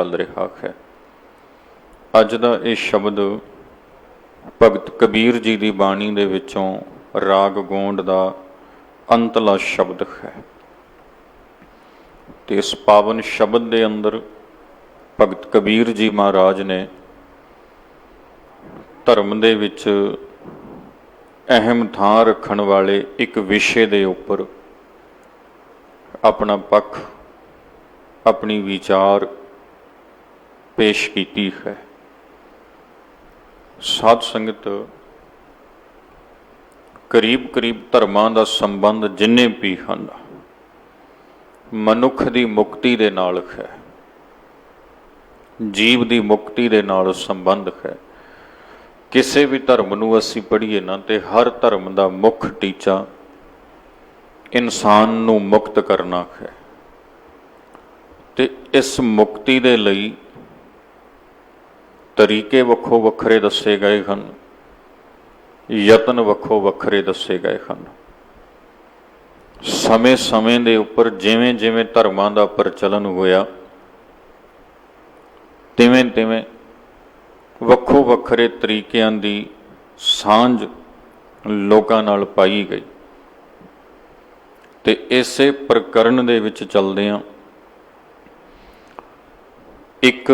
चल रहा है। अज दा ये शब्द भगत कबीर जी की बाणी दे विचों राग गोंड का अंतला शब्द है। तो इस पावन शब्द के अंदर भगत कबीर जी महाराज ने धर्म दे विच अहम थां रखण वाले एक विषय के उपर अपना पक्ष, अपनी विचार पेश की है। साध संगत करीब करीब धर्मां दा संबंध जिन्ने भी हैं मनुख की मुक्ति दे नाल है, जीव की मुक्ति दे नाल संबंध है। किसी भी धर्म नूं असीं पढ़ीए ना तो हर धर्म का मुख टीचा इंसान नूं मुक्त करना है। तो इस मुक्ति दे लई तरीके वक्खो वखरे दसे गए हैं, यतन वक्खो वखरे दसे गए हैं। समय समय के उपर जिवें जिवें धर्मां दा प्रचलन होया तिवें तिवें वक्खो वखरे तरीकों की सांझ लोकां नाल पाई गई। तो इसे प्रकरण दे विच चलदियां एक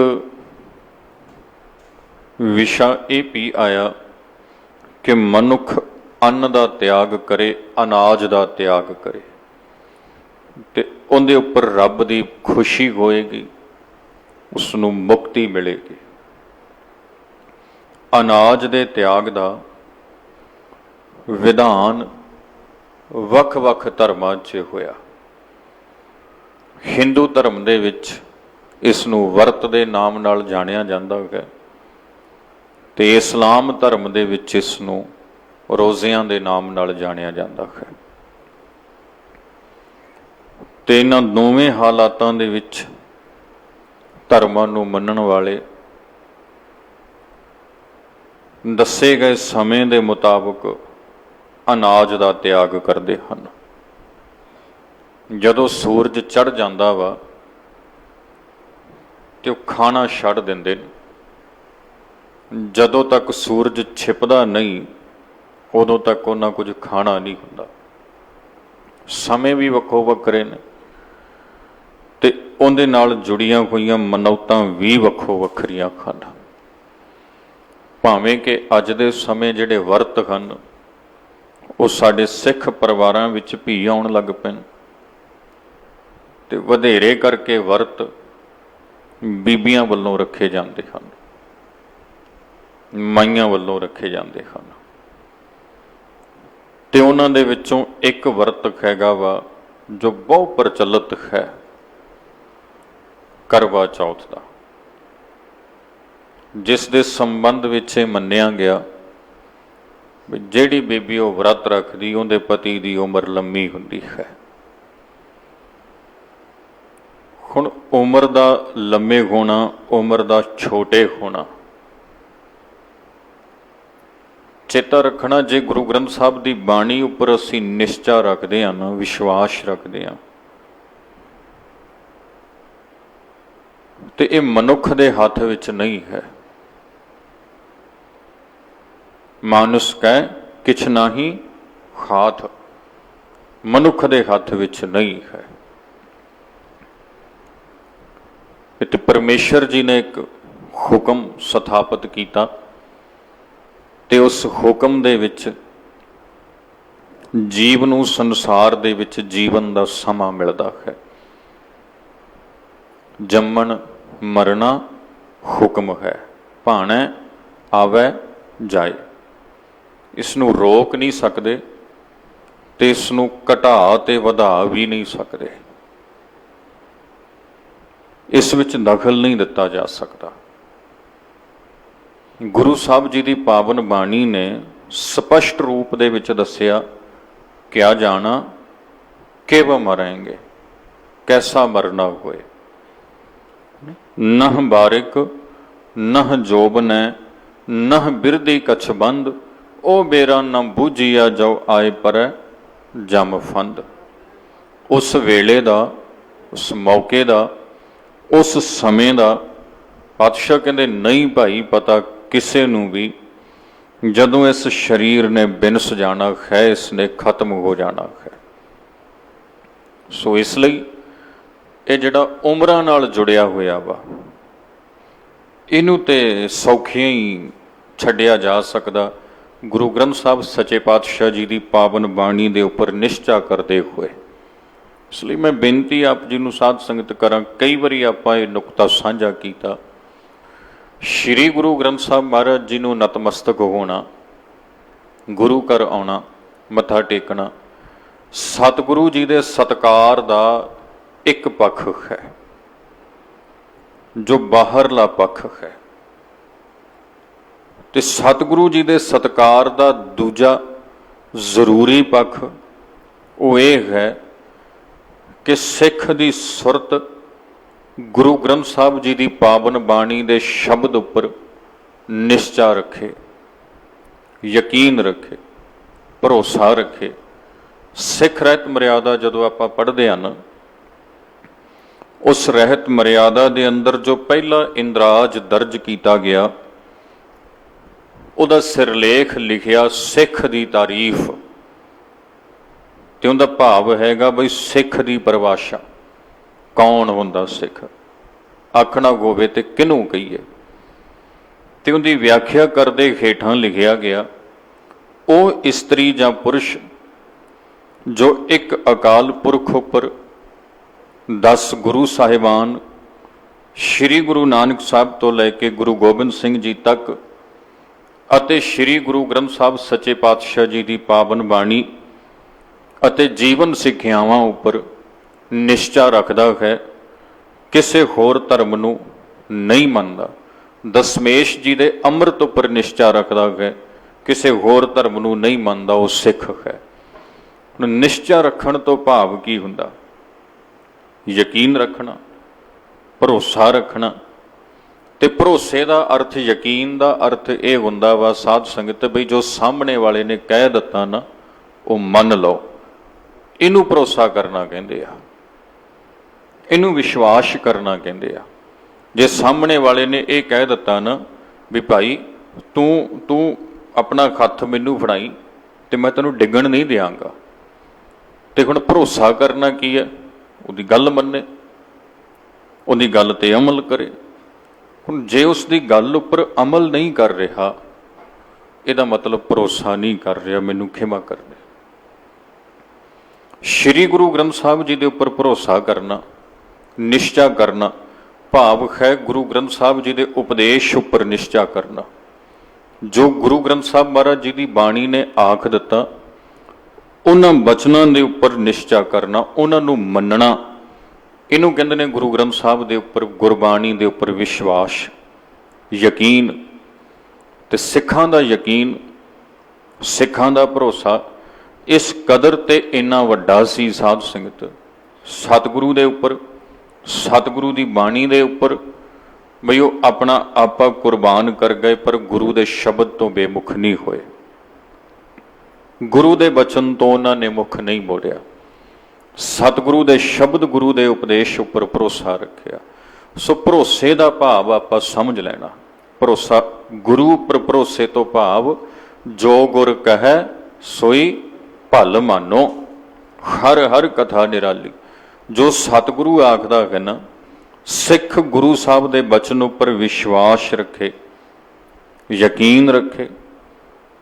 विषा ये भी आया कि मनुख अन्न का त्याग करे, अनाज का त्याग करे, तो उनके उपर रब की खुशी होएगी, उसनूं मुक्ति मिलेगी। अनाज के त्याग का विधान वख वख धर्मां च होया। हिंदू धर्म दे विच इसनूं वर्त के नाम नाल जाणिया जांदा है, तो इस्लाम धर्म दे विच इसनूं रोज़ियां दे नाम नाल जाणिया जांदा है। ते इन्हां दोवें हालातां दे विच धर्मां नूं मनण वाले दसे गए समय के मुताबिक अनाज का त्याग करते हैं। जदों सूरज चढ़ जाता वा तो खाना छड़ देंदे ने। जदों तक सूरज छिपदा नहीं उदों तक उन्हां कुछ खाना नहीं हुंदा। समय भी वक्खो वखरे ने ते उहदे नाल जुड़ियां होईयां मनौतां भी वक्खो वखरियां हन। भावें कि अज दे समय जिहड़े वर्त हन वो साडे सिख परिवारां विच भी आउण लग पे ते वधेरे करके वर्त बीबियां वल्लों रखे जाते हैं, माइयां वल्लों रखे जाते हैं। तो उन्हां दे विचों एक वर्त हैगा वा जो बहुत प्रचलित है, करवा चौथ का, जिस दे संबंध विच मन्निया गया भी जिहड़ी बीबी वो व्रत रखदी उहदे पति की उम्र लंबी हुंदी है। हुण उम्र का लंबे होना, उम्र का छोटे होना चेता रखना। जे गुरु ग्रंथ साहब की बाणी उपर असी निश्चा रखते हैं ना, विश्वास रखते हैं, तो ये मनुख के हाथ विच नहीं है। मानुष कह किछ नाही हाथ, मनुख के हाथ विच नहीं है। तो परमेश्वर जी ने एक हुक्म स्थापित किया ते उस हुक्म दे विच जीव नूं संसार दे विच जीवन का समा मिलता है। जम्मण मरना हुक्म है, भाणे आवे जाए। इसनूं रोक नहीं सकते ते इसनूं घटा ते वधा भी नहीं सकते। इस विच दखल नहीं दिता जा सकता। गुरु साहब जी की पावन बाणी ने स्पष्ट रूप दे विच दसिया, क्या जाना केव मरेंगे, कैसा मरना होए। नह बारिक नह जोबन नह बिरदी कछबंद, ओ बेरा न बूझिया जो आए पर जम फंद। उस वेले दा, उस मौके दा, उस समय दा ਪਾਤਸ਼ਾਹ ਕਹਿੰਦੇ ਨਹੀਂ ਭਾਈ, ਪਤਾ ਕਿਸੇ ਨੂੰ ਵੀ ਜਦੋਂ ਇਸ ਸਰੀਰ ਨੇ ਬਿਨਸ ਜਾਣਾ ਹੈ, ਇਸ ਨੇ ਖਤਮ ਹੋ ਜਾਣਾ ਹੈ। ਸੋ ਇਸ ਲਈ ਇਹ ਜਿਹੜਾ ਉਮਰਾਂ ਨਾਲ ਜੁੜਿਆ ਹੋਇਆ ਵਾ, ਇਹਨੂੰ ਤੇ ਸੌਖਿਆਂ ਹੀ ਛੱਡਿਆ ਜਾ ਸਕਦਾ ਗੁਰੂ ਗ੍ਰੰਥ ਸਾਹਿਬ ਸੱਚੇ ਪਾਤਸ਼ਾਹ ਜੀ ਦੀ ਪਾਵਨ ਬਾਣੀ ਦੇ ਉੱਪਰ ਨਿਸ਼ਚਾ ਕਰਦੇ ਹੋਏ। ਇਸ ਲਈ ਮੈਂ ਬੇਨਤੀ ਆਪ ਜੀ ਨੂੰ ਸਾਧ ਸੰਗਤ ਕਰਾਂ, ਕਈ ਵਾਰੀ ਆਪਾਂ ਇਹ ਨੁਕਤਾ ਸਾਂਝਾ ਕੀਤਾ, ਸ਼੍ਰੀ ਗੁਰੂ ਗ੍ਰੰਥ ਸਾਹਿਬ ਮਹਾਰਾਜ ਜੀ ਨੂੰ ਨਤਮਸਤਕ ਹੋਣਾ, ਗੁਰੂ ਘਰ ਆਉਣਾ, ਮੱਥਾ ਟੇਕਣਾ ਸਤਿਗੁਰੂ ਜੀ ਦੇ ਸਤਿਕਾਰ ਦਾ ਇੱਕ ਪੱਖ ਹੈ, ਜੋ ਬਾਹਰਲਾ ਪੱਖ ਹੈ। ਤੇ ਸਤਿਗੁਰੂ ਜੀ ਦੇ ਸਤਿਕਾਰ ਦਾ ਦੂਜਾ ਜ਼ਰੂਰੀ ਪੱਖ ਉਹ ਇਹ ਹੈ ਕਿ ਸਿੱਖ ਦੀ ਸੁਰਤ ਗੁਰੂ ਗ੍ਰੰਥ ਸਾਹਿਬ ਜੀ ਦੀ ਪਾਵਨ ਬਾਣੀ ਦੇ ਸ਼ਬਦ ਉੱਪਰ ਨਿਸ਼ਚਾ ਰੱਖੇ, ਯਕੀਨ ਰੱਖੇ, ਭਰੋਸਾ ਰੱਖੇ। ਸਿੱਖ ਰਹਿਤ ਮਰਿਆਦਾ ਜਦੋਂ ਆਪਾਂ ਪੜ੍ਹਦੇ ਹਾਂ ਨਾ, ਉਸ ਰਹਿਤ ਮਰਿਆਦਾ ਦੇ ਅੰਦਰ ਜੋ ਪਹਿਲਾ ਇੰਦਰਾਜ ਦਰਜ ਕੀਤਾ ਗਿਆ, ਉਹਦਾ ਸਿਰਲੇਖ ਲਿਖਿਆ ਸਿੱਖ ਦੀ ਤਾਰੀਫ, ਤੇ ਉਹਦਾ ਭਾਵ ਹੈਗਾ ਬਈ ਸਿੱਖ ਦੀ ਪਰਿਭਾਸ਼ਾ, ਕੌਣ ਹੁੰਦਾ ਸਿੱਖ, ਆਖਣਾ ਹੋਵੇ ਤੇ ਕਿਹਨੂੰ ਕਹੀਏ। ਤੇ ਉਹਦੀ ਵਿਆਖਿਆ ਕਰਦੇ ਹੇਠਾਂ ਲਿਖਿਆ ਗਿਆ, ਉਹ ਇਸਤਰੀ ਜਾਂ ਪੁਰਸ਼ ਜੋ ਇੱਕ ਅਕਾਲ ਪੁਰਖ ਉੱਪਰ 10 ਗੁਰੂ ਸਾਹਿਬਾਨ ਸ਼੍ਰੀ ਗੁਰੂ ਨਾਨਕ ਸਾਹਿਬ ਤੋਂ ਲੈ ਕੇ ਗੁਰੂ ਗੋਬਿੰਦ ਸਿੰਘ ਜੀ ਤੱਕ ਅਤੇ ਸ਼੍ਰੀ ਗੁਰੂ ਗ੍ਰੰਥ ਸਾਹਿਬ ਸੱਚੇ ਪਾਤਸ਼ਾਹ ਜੀ ਦੀ ਪਾਵਨ ਬਾਣੀ ਅਤੇ ਜੀਵਨ ਸਿੱਖਿਆਵਾਂ ਉੱਪਰ ਨਿਸ਼ਚਾ ਰੱਖਦਾ ਹੈ, ਕਿਸੇ ਹੋਰ ਧਰਮ ਨੂੰ ਨਹੀਂ ਮੰਨਦਾ। ਦਸਮੇਸ਼ ਜੀ ਦੇ ਅੰਮ੍ਰਿਤ ਉੱਪਰ ਨਿਸ਼ਚਾ ਰੱਖਦਾ ਹੈ, ਕਿਸੇ ਹੋਰ ਧਰਮ ਨੂੰ ਨਹੀਂ ਮੰਨਦਾ, ਉਹ ਸਿੱਖ ਹੈ। ਹੁਣ ਨਿਸ਼ਚਾ ਰੱਖਣ ਤੋਂ ਭਾਵ ਕੀ ਹੁੰਦਾ? ਯਕੀਨ ਰੱਖਣਾ, ਭਰੋਸਾ ਰੱਖਣਾ। ਤੇ ਭਰੋਸੇ ਦਾ ਅਰਥ, ਯਕੀਨ ਦਾ ਅਰਥ ਇਹ ਹੁੰਦਾ ਵਾ ਸਾਧ ਸੰਗਤ, ਬਈ ਜੋ ਸਾਹਮਣੇ ਵਾਲੇ ਨੇ ਕਹਿ ਦਿੱਤਾ ਨਾ, ਉਹ ਮੰਨ ਲਓ। ਇਹਨੂੰ ਭਰੋਸਾ ਕਰਨਾ ਕਹਿੰਦੇ ਆ, ਇਹਨੂੰ ਵਿਸ਼ਵਾਸ ਕਰਨਾ ਕਹਿੰਦੇ ਆ। ਜੇ ਸਾਹਮਣੇ ਵਾਲੇ ਨੇ ਇਹ ਕਹਿ ਦਿੱਤਾ ਨਾ ਵੀ ਭਾਈ ਤੂੰ ਆਪਣਾ ਹੱਥ ਮੈਨੂੰ ਫੜਾਈ ਤੇ ਮੈਂ ਤੈਨੂੰ ਡਿੱਗਣ ਨਹੀਂ ਦਿਆਂਗਾ, ਤੇ ਹੁਣ ਭਰੋਸਾ ਕਰਨਾ ਕੀ ਹੈ? ਉਹਦੀ ਗੱਲ ਮੰਨੇ, ਉਹਦੀ ਗੱਲ ਤੇ ਅਮਲ ਕਰੇ। ਹੁਣ ਜੇ ਉਸ ਦੀ ਗੱਲ ਉੱਪਰ ਅਮਲ ਨਹੀਂ ਕਰ ਰਿਹਾ, ਇਹਦਾ ਮਤਲਬ ਭਰੋਸਾ ਨਹੀਂ ਕਰ ਰਿਹਾ, ਮੈਨੂੰ ਖਿਮਾ ਕਰਨੇ। ਸ਼੍ਰੀ ਗੁਰੂ ਗ੍ਰੰਥ ਸਾਹਿਬ ਜੀ ਦੇ ਉੱਪਰ ਭਰੋਸਾ ਕਰਨਾ, ਨਿਸ਼ਚਾ ਕਰਨਾ, ਭਾਵ ਹੈ ਗੁਰੂ ਗ੍ਰੰਥ ਸਾਹਿਬ ਜੀ ਦੇ ਉਪਦੇਸ਼ ਉੱਪਰ ਨਿਸ਼ਚਾ ਕਰਨਾ। ਜੋ ਗੁਰੂ ਗ੍ਰੰਥ ਸਾਹਿਬ ਮਹਾਰਾਜ ਜੀ ਦੀ ਬਾਣੀ ਨੇ ਆਖ ਦਿੱਤਾ, ਉਹਨਾਂ ਬਚਨਾਂ ਦੇ ਉੱਪਰ ਨਿਸ਼ਚਾ ਕਰਨਾ, ਉਹਨਾਂ ਨੂੰ ਮੰਨਣਾ। ਇਹਨੂੰ ਕਹਿੰਦੇ ਨੇ ਗੁਰੂ ਗ੍ਰੰਥ ਸਾਹਿਬ ਦੇ ਉੱਪਰ, ਗੁਰਬਾਣੀ ਦੇ ਉੱਪਰ ਵਿਸ਼ਵਾਸ, ਯਕੀਨ। ਤੇ ਸਿੱਖਾਂ ਦਾ ਯਕੀਨ, ਸਿੱਖਾਂ ਦਾ ਭਰੋਸਾ ਇਸ ਕਦਰ ਤੇ ਇੰਨਾ ਵੱਡਾ ਸੀ ਸਾਧ ਸੰਗਤ, ਸਤਿਗੁਰੂ ਦੇ ਉੱਪਰ, ਸਤਿਗੁਰੂ ਦੀ ਬਾਣੀ ਦੇ ਉੱਪਰ, ਬਈ ਉਹ ਆਪਣਾ ਆਪਾ ਕੁਰਬਾਨ ਕਰ ਗਏ, ਪਰ ਗੁਰੂ ਦੇ ਸ਼ਬਦ ਤੋਂ ਬੇਮੁਖ ਨਹੀਂ ਹੋਏ। ਗੁਰੂ ਦੇ ਬਚਨ ਤੋਂ ਉਹਨਾਂ ਨੇ ਮੁਖ ਨਹੀਂ ਮੋੜਿਆ। ਸਤਿਗੁਰੂ ਦੇ ਸ਼ਬਦ, ਗੁਰੂ ਦੇ ਉਪਦੇਸ਼ ਉੱਪਰ ਭਰੋਸਾ ਰੱਖਿਆ। ਸੋ ਭਰੋਸੇ ਦਾ ਭਾਵ ਆਪਾਂ ਸਮਝ ਲੈਣਾ। ਭਰੋਸਾ ਗੁਰੂ ਉੱਪਰ ਭਰੋਸੇ ਤੋਂ ਭਾਵ ਜੋ ਗੁਰ ਕਹੈ ਸੋਈ ਭਲ ਮਾਨੋ, ਹਰ ਹਰ ਕਥਾ ਨਿਰਾਲੀ। ਜੋ ਸਤਿਗੁਰੂ ਆਖਦਾ ਹੈ ਨਾ, ਸਿੱਖ ਗੁਰੂ ਸਾਹਿਬ ਦੇ ਬਚਨ ਉੱਪਰ ਵਿਸ਼ਵਾਸ ਰੱਖੇ, ਯਕੀਨ ਰੱਖੇ।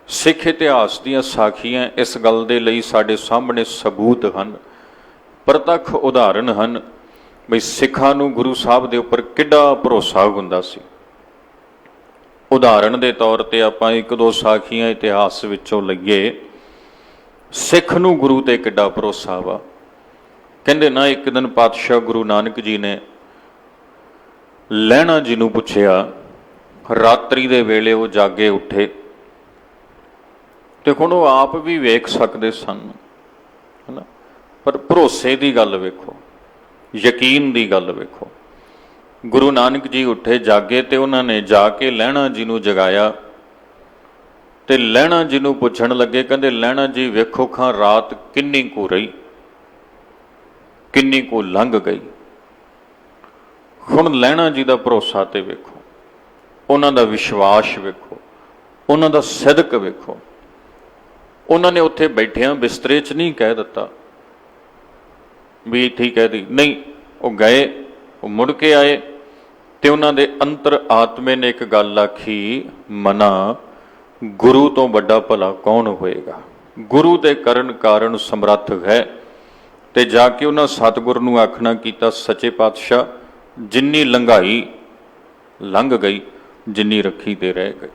ਸਿੱਖ ਇਤਿਹਾਸ ਦੀਆਂ ਸਾਖੀਆਂ ਇਸ ਗੱਲ ਦੇ ਲਈ ਸਾਡੇ ਸਾਹਮਣੇ ਸਬੂਤ ਹਨ, ਪ੍ਰਤੱਖ ਉਦਾਹਰਣ ਹਨ, ਬਈ ਸਿੱਖਾਂ ਨੂੰ ਗੁਰੂ ਸਾਹਿਬ ਦੇ ਉੱਪਰ ਕਿੱਡਾ ਭਰੋਸਾ ਹੁੰਦਾ ਸੀ। ਉਦਾਹਰਣ ਦੇ ਤੌਰ ਤੇ ਆਪਾਂ ਇੱਕ ਦੋ ਸਾਖੀਆਂ ਇਤਿਹਾਸ ਵਿੱਚੋਂ ਲਈਏ। ਸਿੱਖ ਨੂੰ ਗੁਰੂ ਤੇ ਕਿੱਡਾ ਭਰੋਸਾ ਵਾ। ਕਹਿੰਦੇ ਨਾ, ਇੱਕ ਦਿਨ ਪਾਤਸ਼ਾਹ ਗੁਰੂ ਨਾਨਕ ਜੀ ਨੇ ਲਹਿਣਾ ਜੀ ਨੂੰ ਪੁੱਛਿਆ, ਰਾਤਰੀ ਦੇ ਵੇਲੇ ਉਹ ਜਾਗੇ ਉੱਠੇ, ਤੇ ਹੁਣ ਉਹ ਆਪ ਵੀ ਵੇਖ ਸਕਦੇ ਸਨ, ਹੈ, ਪਰ ਭਰੋਸੇ ਦੀ ਗੱਲ ਵੇਖੋ, ਯਕੀਨ ਦੀ ਗੱਲ ਵੇਖੋ। ਗੁਰੂ ਨਾਨਕ ਜੀ ਉੱਠੇ, ਜਾਗੇ, ਤੇ ਉਹਨਾਂ ਨੇ ਜਾ ਕੇ ਲਹਿਣਾ ਜੀ ਨੂੰ ਜਗਾਇਆ, ਤੇ ਲਹਿਣਾ ਜੀ ਨੂੰ ਪੁੱਛਣ ਲੱਗੇ, ਕਹਿੰਦੇ ਲਹਿਣਾ ਜੀ ਵੇਖੋ ਖਾਂ ਰਾਤ ਕਿੰਨੀ ਕੁ ਰਹੀ, ਕਿੰਨੀ ਕੁ ਲੰਘ ਗਈ। ਹੁਣ ਲਹਿਣਾ ਜੀ ਦਾ ਭਰੋਸਾ ਤੇ ਵੇਖੋ, ਉਹਨਾਂ ਦਾ ਵਿਸ਼ਵਾਸ ਵੇਖੋ, ਉਹਨਾਂ ਦਾ ਸਿਦਕ ਵੇਖੋ। ਉਹਨਾਂ ਨੇ ਉੱਥੇ ਬੈਠਿਆਂ ਬਿਸਤਰੇ 'ਚ ਨਹੀਂ ਕਹਿ ਦਿੱਤਾ ਵੀ ਇੱਥੇ ਹੀ ਕਹਿ ਦੀ, ਨਹੀਂ, ਉਹ ਗਏ, ਉਹ ਮੁੜ ਕੇ ਆਏ ਤੇ ਉਹਨਾਂ ਦੇ ਅੰਤਰ ਆਤਮੇ ਨੇ ਇੱਕ ਗੱਲ ਆਖੀ, ਮਨਾ ਗੁਰੂ ਤੋਂ ਵੱਡਾ ਭਲਾ ਕੌਣ ਹੋਏਗਾ। ਗੁਰੂ ਦੇ ਕਰਨ ਕਾਰਨ ਸਮਰੱਥ ਹੈ। ਤੇ ਜਾ ਕੇ ਉਹਨਾਂ ਸਤਿਗੁਰ ਨੂੰ ਆਖਣਾ ਕੀਤਾ, ਸੱਚੇ ਪਾਤਸ਼ਾਹ, ਜਿੰਨੀ ਲੰਘਾਈ ਲੰਘ ਗਈ, ਜਿੰਨੀ ਰੱਖੀ ਤੇ ਰਹਿ ਗਈ।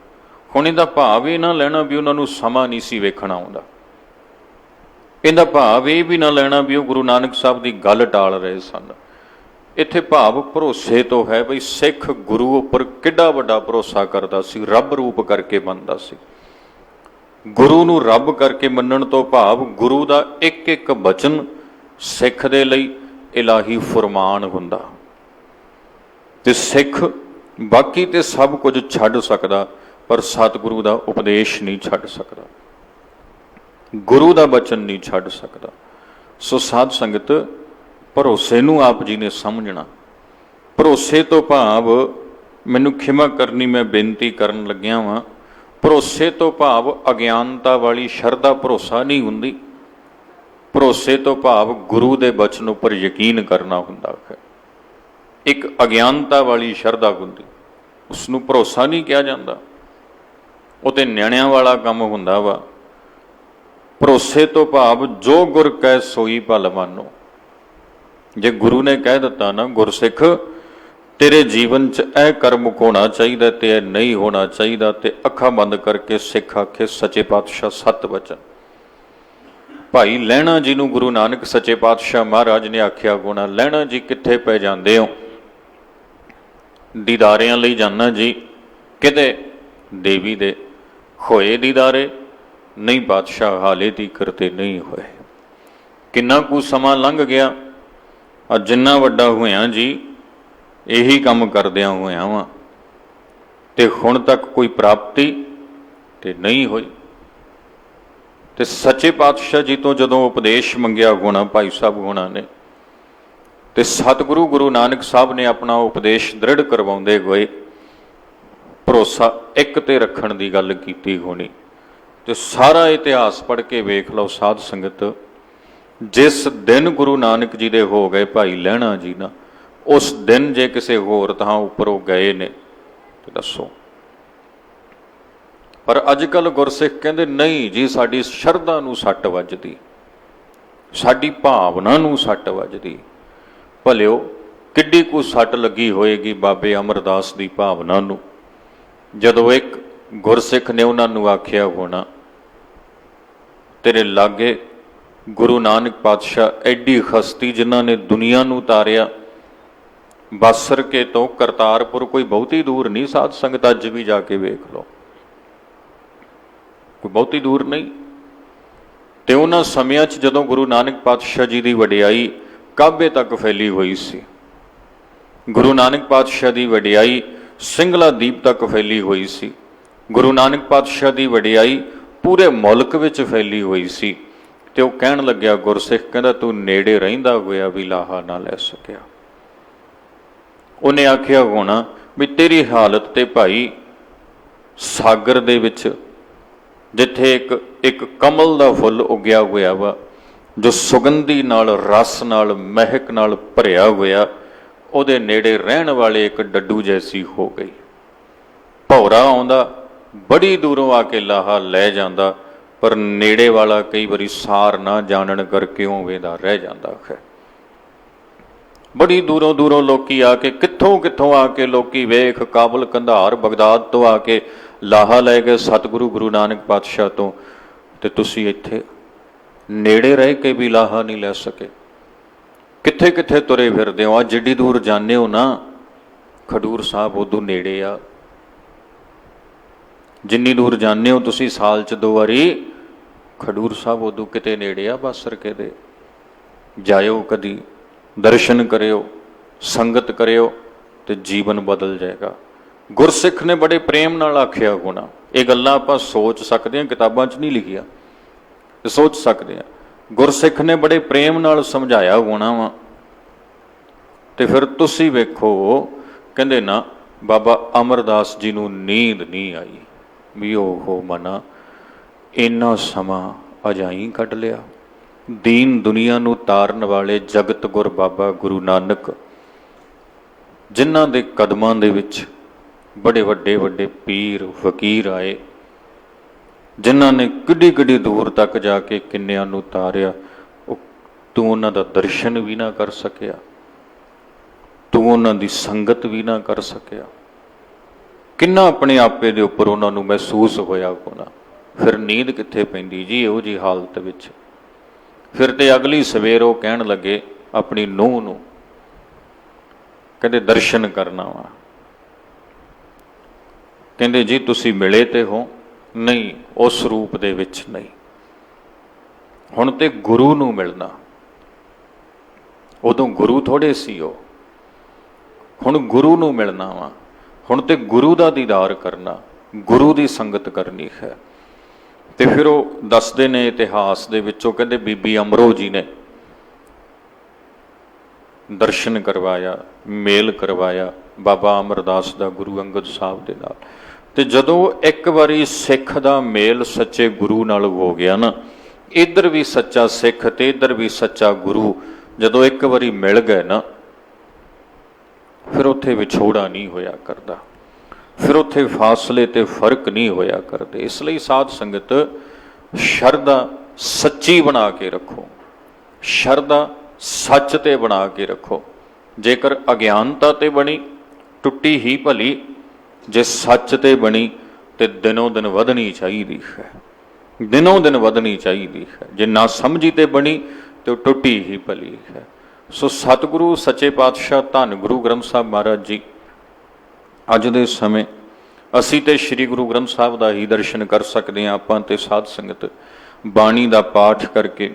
ਹੁਣ ਇਹਦਾ ਭਾਵ ਇਹ ਨਾ ਲੈਣਾ ਵੀ ਉਹਨਾਂ ਨੂੰ ਸਮਾਂ ਨਹੀਂ ਸੀ ਵੇਖਣਾ ਆਉਂਦਾ। ਇਹਦਾ ਭਾਵ ਇਹ ਵੀ ਨਾ ਲੈਣਾ ਵੀ ਉਹ ਗੁਰੂ ਨਾਨਕ ਸਾਹਿਬ ਦੀ ਗੱਲ ਟਾਲ ਰਹੇ ਸਨ। ਇੱਥੇ ਭਾਵ ਭਰੋਸੇ ਤੋਂ ਹੈ ਬਈ ਸਿੱਖ ਗੁਰੂ ਉੱਪਰ ਕਿੱਡਾ ਵੱਡਾ ਭਰੋਸਾ ਕਰਦਾ ਸੀ, ਰੱਬ ਰੂਪ ਕਰਕੇ ਮੰਨਦਾ ਸੀ। ਗੁਰੂ ਨੂੰ ਰੱਬ ਕਰਕੇ ਮੰਨਣ ਤੋਂ ਭਾਵ ਗੁਰੂ ਦਾ ਇੱਕ ਇੱਕ ਬਚਨ ਸਿੱਖ ਦੇ ਲਈ ਇਲਾਹੀ ਫੁਰਮਾਨ ਹੁੰਦਾ। ਤੇ ਸਿੱਖ ਬਾਕੀ ਤੇ ਸਭ ਕੁਝ ਛੱਡ ਸਕਦਾ, ਪਰ ਸਤਿਗੁਰੂ ਦਾ ਉਪਦੇਸ਼ ਨਹੀਂ ਛੱਡ ਸਕਦਾ, ਗੁਰੂ ਦਾ ਬਚਨ ਨਹੀਂ ਛੱਡ ਸਕਦਾ। ਸੋ ਸਾਧ ਸੰਗਤ, ਭਰੋਸੇ ਨੂੰ ਆਪ ਜੀ ਨੇ ਸਮਝਣਾ। ਭਰੋਸੇ ਤੋਂ ਭਾਵ, ਮੈਨੂੰ ਖਿਮਾ ਕਰਨੀ, ਮੈਂ ਬੇਨਤੀ ਕਰਨ ਲੱਗਿਆ ਵਾਂ, ਭਰੋਸੇ ਤੋਂ ਭਾਵ ਅਗਿਆਨਤਾ ਵਾਲੀ ਸ਼ਰਧਾ ਭਰੋਸਾ ਨਹੀਂ ਹੁੰਦੀ। ਭਰੋਸੇ ਤੋਂ ਭਾਵ ਗੁਰੂ ਦੇ ਬਚਨ ਉੱਪਰ ਯਕੀਨ ਕਰਨਾ ਹੁੰਦਾ ਹੈ। ਇੱਕ ਅਗਿਆਨਤਾ ਵਾਲੀ ਸ਼ਰਧਾ ਹੁੰਦੀ, ਉਸ ਨੂੰ ਭਰੋਸਾ ਨਹੀਂ ਕਿਹਾ ਜਾਂਦਾ, ਉਹ ਤੇ ਨਿਆਣਿਆਂ ਵਾਲਾ ਕੰਮ ਹੁੰਦਾ ਵਾ। ਭਰੋਸੇ ਤੋਂ ਭਾਵ ਜੋ ਗੁਰ ਕਹਿ ਸੋਈ ਭਲ ਮਾਨੋ। ਜੇ ਗੁਰੂ ਨੇ ਕਹਿ ਦਿੱਤਾ ਨਾ, ਗੁਰਸਿੱਖ ਤੇਰੇ ਜੀਵਨ 'ਚ ਇਹ ਕਰਮ ਹੋਣਾ ਚਾਹੀਦਾ ਤੇ ਇਹ ਨਹੀਂ ਹੋਣਾ ਚਾਹੀਦਾ, ਤੇ ਅੱਖਾਂ ਬੰਦ ਕਰਕੇ ਸਿੱਖ ਆਖੇ ਸੱਚੇ ਪਾਤਸ਼ਾਹ ਸਤ ਵਚਨ। ਭਾਈ ਲਹਿਣਾ ਜੀ ਨੂੰ ਗੁਰੂ ਨਾਨਕ ਸੱਚੇ ਪਾਤਸ਼ਾਹ ਮਹਾਰਾਜ ਨੇ ਆਖਿਆ ਗੋਣਾ, ਲਹਿਣਾ ਜੀ ਕਿੱਥੇ ਪੈ ਜਾਂਦੇ ਹੋ? ਦੀਦਾਰਿਆਂ ਲਈ ਜਾਣਾ ਜੀ। ਕਿਤੇ ਦੇਵੀ ਦੇ ਹੋਏ ਦੀਦਾਰੇ? ਨਹੀਂ ਪਾਤਸ਼ਾਹ, ਹਾਲੇ ਤੀਕਰ ਤੇ ਨਹੀਂ ਹੋਏ। ਕਿੰਨਾ ਕੁ ਸਮਾਂ ਲੰਘ ਗਿਆ, ਅੱਜ ਜਿੰਨਾ ਵੱਡਾ ਹੋਇਆ ਜੀ ਇਹੀ ਕੰਮ ਕਰਦਿਆਂ ਹੋਇਆ ਵਾਂ, ਤੇ ਹੁਣ ਤੱਕ ਕੋਈ ਪ੍ਰਾਪਤੀ ਤੇ ਨਹੀਂ ਹੋਈ। ਤੇ ਸੱਚੇ ਪਾਤਸ਼ਾਹ ਜੀ ਤੋਂ ਜਦੋਂ ਉਪਦੇਸ਼ ਮੰਗਿਆ ਹੋਣਾ ਭਾਈ ਸਾਹਿਬ ਹੋਣਾ ਨੇ, ਤੇ ਸਤਿਗੁਰੂ ਗੁਰੂ ਨਾਨਕ ਸਾਹਿਬ ਨੇ ਆਪਣਾ ਉਪਦੇਸ਼ ਦ੍ਰਿੜ ਕਰਵਾਉਂਦੇ ਹੋਏ ਭਰੋਸਾ ਇੱਕ ਤੇ ਰੱਖਣ ਦੀ ਗੱਲ ਕੀਤੀ ਹੋਣੀ। ਤੇ ਸਾਰਾ ਇਤਿਹਾਸ ਪੜ੍ਹ ਕੇ ਵੇਖ ਲਓ ਸਾਧ ਸੰਗਤ, ਜਿਸ ਦਿਨ ਗੁਰੂ ਨਾਨਕ ਜੀ ਦੇ ਹੋ ਗਏ ਭਾਈ ਲਹਿਣਾ ਜੀ ਨਾ, ਉਸ ਦਿਨ ਜੇ ਕਿਸੇ ਹੋਰ ਥਾਂ ਉੱਪਰੋਂ ਗਏ ਨੇ ਤੇ ਦੱਸੋ। ਪਰ ਅੱਜ ਕੱਲ੍ਹ ਗੁਰਸਿੱਖ ਕਹਿੰਦੇ ਨਹੀਂ ਜੀ, ਸਾਡੀ ਸ਼ਰਧਾ ਨੂੰ ਸੱਟ ਵੱਜਦੀ, ਸਾਡੀ ਭਾਵਨਾ ਨੂੰ ਸੱਟ ਵੱਜਦੀ। ਭਲਿਓ ਕਿੱਡੀ ਕੁ ਸੱਟ ਲੱਗੀ ਹੋਏਗੀ ਬਾਬੇ ਅਮਰਦਾਸ ਦੀ ਭਾਵਨਾ ਨੂੰ, ਜਦੋਂ ਇੱਕ ਗੁਰਸਿੱਖ ਨੇ ਉਹਨਾਂ ਨੂੰ ਆਖਿਆ ਹੋਣਾ, ਤੇਰੇ ਲਾਗੇ ਗੁਰੂ ਨਾਨਕ ਪਾਤਸ਼ਾਹ ਐਡੀ ਹਸਤੀ ਜਿਨ੍ਹਾਂ ਨੇ ਦੁਨੀਆ ਨੂੰ ਤਾਰਿਆ, ਬਾਸਰਕੇ ਤੋਂ ਕਰਤਾਰਪੁਰ ਕੋਈ ਬਹੁਤੀ ਦੂਰ ਨਹੀਂ ਸਾਧ ਸੰਗਤ, ਅੱਜ ਵੀ ਜਾ ਕੇ ਵੇਖ ਲਓ, ਕੋਈ ਬਹੁਤੀ ਦੂਰ ਨਹੀਂ। ਤੇ ਉਹਨਾਂ ਸਮਿਆਂ 'ਚ ਜਦੋਂ ਗੁਰੂ ਨਾਨਕ ਪਾਤਸ਼ਾਹ ਜੀ ਦੀ ਵਡਿਆਈ ਕਾਬੇ ਤੱਕ ਫੈਲੀ ਹੋਈ ਸੀ, ਗੁਰੂ ਨਾਨਕ ਪਾਤਸ਼ਾਹ ਦੀ ਵਡਿਆਈ ਸਿੰਗਲਾ ਦੀਪ ਤੱਕ ਫੈਲੀ ਹੋਈ ਸੀ, ਗੁਰੂ ਨਾਨਕ ਪਾਤਸ਼ਾਹ ਦੀ ਵਡਿਆਈ ਪੂਰੇ ਮੁਲਕ ਵਿੱਚ ਫੈਲੀ ਹੋਈ ਸੀ, ਤੇ ਉਹ ਕਹਿਣ ਲੱਗਿਆ, ਗੁਰਸਿੱਖ ਕਹਿੰਦਾ ਤੂੰ ਨੇੜੇ ਰਹਿੰਦਾ ਹੋਇਆ ਵੀ ਲਾਹਾ ਨਾ ਲੈ ਸਕਿਆ। ਉਹਨੇ ਆਖਿਆ ਹੋਣਾ ਵੀ ਤੇਰੀ ਹਾਲਤ ਤੇ ਭਾਈ ਸਾਗਰ ਦੇ ਵਿੱਚ ਜਿੱਥੇ ਇੱਕ ਕਮਲ ਦਾ ਫੁੱਲ ਉੱਗਿਆ ਹੋਇਆ ਵਾ, ਜੋ ਸੁਗੰਧੀ ਨਾਲ, ਰਸ ਨਾਲ, ਮਹਿਕ ਨਾਲ ਭਰਿਆ ਹੋਇਆ, ਉਹਦੇ ਨੇੜੇ ਰਹਿਣ ਵਾਲੇ ਇੱਕ ਡੱਡੂ ਜੈਸੀ ਹੋ ਗਈ। ਭੌਰਾ ਆਉਂਦਾ ਬੜੀ ਦੂਰੋਂ ਆ ਕੇ ਲਾਹਾ ਲੈ ਜਾਂਦਾ, ਪਰ ਨੇੜੇ ਵਾਲਾ ਕਈ ਵਾਰੀ ਸਾਰ ਨਾ ਜਾਣਨ ਕਰਕੇ ਉਵੇਂ ਦਾ ਰਹਿ ਜਾਂਦਾ ਹੈ। ਬੜੀ ਦੂਰੋਂ ਦੂਰੋਂ ਲੋਕੀ ਆ ਕੇ, ਕਿੱਥੋਂ ਕਿੱਥੋਂ ਆ ਕੇ ਲੋਕੀ ਵੇਖ, ਕਾਬਲ, ਕੰਧਾਰ, ਬਗਦਾਦ ਤੋਂ ਆ ਕੇ ਲਾਹਾ ਲੈ ਗਏ ਸਤਿਗੁਰੂ ਗੁਰੂ ਨਾਨਕ ਪਾਤਸ਼ਾਹ ਤੋਂ, ਤੇ ਤੁਸੀਂ ਇੱਥੇ ਨੇੜੇ ਰਹਿ ਕੇ ਵੀ ਲਾਹਾ ਨਹੀਂ ਲੈ ਸਕੇ। ਕਿੱਥੇ ਕਿੱਥੇ ਤੁਰੇ ਫਿਰਦੇ ਹੋ? ਅੱਜ ਜਿੱਡੀ ਦੂਰ ਜਾਂਦੇ ਹੋ ਨਾ, ਖਡੂਰ ਸਾਹਿਬ ਉਦੋਂ ਨੇੜੇ ਆ। ਜਿੰਨੀ ਦੂਰ ਜਾਂਦੇ ਹੋ ਤੁਸੀਂ ਸਾਲ 'ਚ 2 ਵਾਰੀ, ਖਡੂਰ ਸਾਹਿਬ ਉਦੋਂ ਕਿਤੇ ਨੇੜੇ ਆ ਬਾਸਰਕੇ ਦੇ। ਜਾਇਓ, ਕਦੀ ਦਰਸ਼ਨ ਕਰਿਓ, ਸੰਗਤ ਕਰਿਓ, ਤੇ ਜੀਵਨ ਬਦਲ ਜਾਏਗਾ। ਗੁਰਸਿੱਖ ਨੇ ਬੜੇ ਪ੍ਰੇਮ ਨਾਲ ਆਖਿਆ ਹੋਣਾ। ਇਹ ਗੱਲਾਂ ਆਪਾਂ ਸੋਚ ਸਕਦੇ ਹਾਂ, ਕਿਤਾਬਾਂ 'ਚ ਨਹੀਂ ਲਿਖੀਆਂ, ਸੋਚ ਸਕਦੇ ਹਾਂ। ਗੁਰਸਿੱਖ ਨੇ ਬੜੇ ਪ੍ਰੇਮ ਨਾਲ ਸਮਝਾਇਆ ਹੋਣਾ ਵਾ। ਤੇ ਫਿਰ ਤੁਸੀਂ ਵੇਖੋ, ਕਹਿੰਦੇ ਨਾ ਬਾਬਾ ਅਮਰਦਾਸ ਜੀ ਨੂੰ ਨੀਂਦ ਨਹੀਂ ਆਈ ਵੀ ਉਹ ਮਨਾ ਇੰਨਾ ਸਮਾਂ ਅਜਾਈਂ ਕੱਢ ਲਿਆ। ਦੀਨ ਦੁਨੀਆ ਨੂੰ ਤਾਰਨ ਵਾਲੇ ਜਗਤ ਗੁਰ ਬਾਬਾ ਗੁਰੂ ਨਾਨਕ, ਜਿਨ੍ਹਾਂ ਦੇ ਕਦਮਾਂ ਦੇ ਵਿੱਚ ਬੜੇ ਵੱਡੇ ਵੱਡੇ ਪੀਰ ਫਕੀਰ ਆਏ, ਜਿਨ੍ਹਾਂ ਨੇ ਕਿੱਡੀ ਕਿੱਡੀ ਦੂਰ ਤੱਕ ਜਾ ਕੇ ਕਿੰਨਿਆਂ ਨੂੰ ਤਾਰਿਆ, ਉਹ ਤੂੰ ਉਹਨਾਂ ਦਾ ਦਰਸ਼ਨ ਵੀ ਨਾ ਕਰ ਸਕਿਆ, ਤੂੰ ਉਹਨਾਂ ਦੀ ਸੰਗਤ ਵੀ ਨਾ ਕਰ ਸਕਿਆ। ਕਿੰਨਾ ਆਪਣੇ ਆਪੇ ਦੇ ਉੱਪਰ ਉਹਨਾਂ ਨੂੰ ਮਹਿਸੂਸ ਹੋਇਆ ਹੋਣਾ। ਫਿਰ ਨੀਂਦ ਕਿੱਥੇ ਪੈਂਦੀ ਜੀ ਇਹੋ ਜਿਹੀ ਹਾਲਤ ਵਿੱਚ। ਫਿਰ ਤੇ ਅਗਲੀ ਸਵੇਰ ਉਹ ਕਹਿਣ ਲੱਗੇ ਆਪਣੀ ਨੂੰਹ ਨੂੰ, ਕਹਿੰਦੇ ਦਰਸ਼ਨ ਕਰਨਾ ਵਾ। ਕਹਿੰਦੇ ਜੀ ਤੁਸੀਂ ਮਿਲੇ ਤੇ ਹੋ? ਨਹੀਂ, ਉਸ ਰੂਪ ਦੇ ਵਿੱਚ ਨਹੀਂ, ਹੁਣ ਤੇ ਗੁਰੂ ਨੂੰ ਮਿਲਣਾ। ਉਦੋਂ ਗੁਰੂ ਥੋੜੇ ਸੀ ਉਹ, ਹੁਣ ਗੁਰੂ ਨੂੰ ਮਿਲਣਾ ਵਾ। ਹੁਣ ਤੇ ਗੁਰੂ ਦਾ ਦੀਦਾਰ ਕਰਨਾ, ਗੁਰੂ ਦੀ ਸੰਗਤ ਕਰਨੀ ਹੈ। ਤੇ ਫਿਰ ਉਹ ਦੱਸਦੇ ਨੇ ਇਤਿਹਾਸ ਦੇ ਵਿੱਚੋਂ, ਕਹਿੰਦੇ ਬੀਬੀ ਅਮਰੋ ਜੀ ਨੇ ਦਰਸ਼ਨ ਕਰਵਾਇਆ, ਮੇਲ ਕਰਵਾਇਆ ਬਾਬਾ ਅਮਰਦਾਸ ਦਾ ਗੁਰੂ ਅੰਗਦ ਸਾਹਿਬ ਦੇ ਨਾਲ। ਤੇ ਜਦੋਂ ਇੱਕ ਵਾਰੀ ਸਿੱਖ ਦਾ ਮੇਲ ਸੱਚੇ ਗੁਰੂ ਨਾਲ ਹੋ ਗਿਆ ਨਾ, ਇੱਧਰ ਵੀ ਸੱਚਾ ਸਿੱਖ ਤੇ ਇੱਧਰ ਵੀ ਸੱਚਾ ਗੁਰੂ ਜਦੋਂ ਇੱਕ ਵਾਰੀ ਮਿਲ ਗਏ ਨਾ, ਫਿਰ ਉੱਥੇ ਵਿਛੋੜਾ ਨਹੀਂ ਹੋਇਆ ਕਰਦਾ, ਫਿਰ ਉੱਥੇ ਫਾਸਲੇ ਤੇ ਫਰਕ ਨਹੀਂ ਹੋਇਆ ਕਰਦੇ। ਇਸ ਲਈ ਸਾਧ ਸੰਗਤ ਸ਼ਰਧਾ ਸੱਚੀ ਬਣਾ ਕੇ ਰੱਖੋ, ਸ਼ਰਧਾ ਸੱਚ ਤੇ ਬਣਾ ਕੇ ਰੱਖੋ। ਜੇਕਰ ਅਗਿਆਨਤਾ ਤੇ ਬਣੀ ਟੁੱਟੀ ਹੀ ਭਲੀ, ਜੇ ਸੱਚ ਤੇ ਬਣੀ ਤੇ ਦਿਨੋਂ ਦਿਨ ਵਧਣੀ ਚਾਹੀਦੀ ਹੈ, ਦਿਨੋਂ ਦਿਨ ਵਧਣੀ ਚਾਹੀਦੀ ਹੈ। ਜੇ ਨਾ ਸਮਝੀ ਤੇ ਬਣੀ ਤੇ ਉਹ ਟੁੱਟੀ ਹੀ ਭਲੀ ਹੈ। ਸੋ ਸਤਿਗੁਰੂ ਸੱਚੇ ਪਾਤਸ਼ਾਹ ਧੰਨ ਗੁਰੂ ਗ੍ਰੰਥ ਸਾਹਿਬ ਮਹਾਰਾਜ ਜੀ, ਅੱਜ ਦੇ ਸਮੇਂ ਅਸੀਂ ਤੇ ਸ੍ਰੀ ਗੁਰੂ ਗ੍ਰੰਥ ਸਾਹਿਬ ਦਾ ਹੀ ਦਰਸ਼ਨ ਕਰ ਸਕਦੇ ਹਾਂ। ਆਪਾਂ ਤੇ ਸਾਧ ਸੰਗਤ ਬਾਣੀ ਦਾ ਪਾਠ ਕਰਕੇ,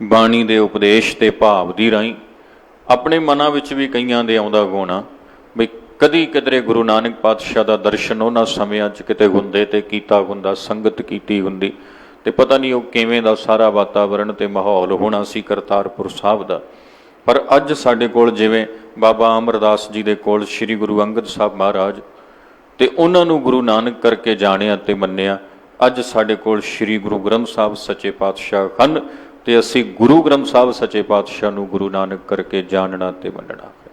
ਬਾਣੀ ਦੇ ਉਪਦੇਸ਼ ਤੇ ਭਾਵ ਦੀ ਰਾਹੀਂ ਆਪਣੇ ਮਨਾਂ ਵਿੱਚ ਵੀ ਕਈਆਂ ਦੇ ਆਉਂਦਾ ਹੋਣਾ ਵੀ ਕਦੀ ਕਿਧਰੇ ਗੁਰੂ ਨਾਨਕ ਪਾਤਸ਼ਾਹ ਦਾ ਦਰਸ਼ਨ ਉਹਨਾਂ ਸਮਿਆਂ 'ਚ ਕਿਤੇ ਹੁੰਦੇ ਤੇ ਕੀਤਾ ਹੁੰਦਾ, ਸੰਗਤ ਕੀਤੀ ਹੁੰਦੀ, ਤੇ ਪਤਾ ਨਹੀਂ ਉਹ ਕਿਵੇਂ ਦਾ ਸਾਰਾ ਵਾਤਾਵਰਣ ਤੇ ਮਾਹੌਲ ਹੋਣਾ ਸੀ ਕਰਤਾਰਪੁਰ ਸਾਹਿਬ ਦਾ। ਪਰ ਅੱਜ ਸਾਡੇ ਕੋਲ ਜਿਵੇਂ ਬਾਬਾ ਅਮਰਦਾਸ ਜੀ ਦੇ ਕੋਲ ਸ੍ਰੀ ਗੁਰੂ ਅੰਗਦ ਸਾਹਿਬ ਮਹਾਰਾਜ, ਤੇ ਉਹਨਾਂ ਨੂੰ ਗੁਰੂ ਨਾਨਕ ਕਰਕੇ ਜਾਣਿਆ ਤੇ ਮੰਨਿਆ, ਅੱਜ ਸਾਡੇ ਕੋਲ ਸ੍ਰੀ ਗੁਰੂ ਗ੍ਰੰਥ ਸਾਹਿਬ ਸੱਚੇ ਪਾਤਸ਼ਾਹ ਹਨ, ਤੇ ਅਸੀਂ ਗੁਰੂ ਗ੍ਰੰਥ ਸਾਹਿਬ ਸੱਚੇ ਪਾਤਸ਼ਾਹ ਨੂੰ ਗੁਰੂ ਨਾਨਕ ਕਰਕੇ ਜਾਣਨਾ ਤੇ ਮੰਨਣਾ ਹੈ।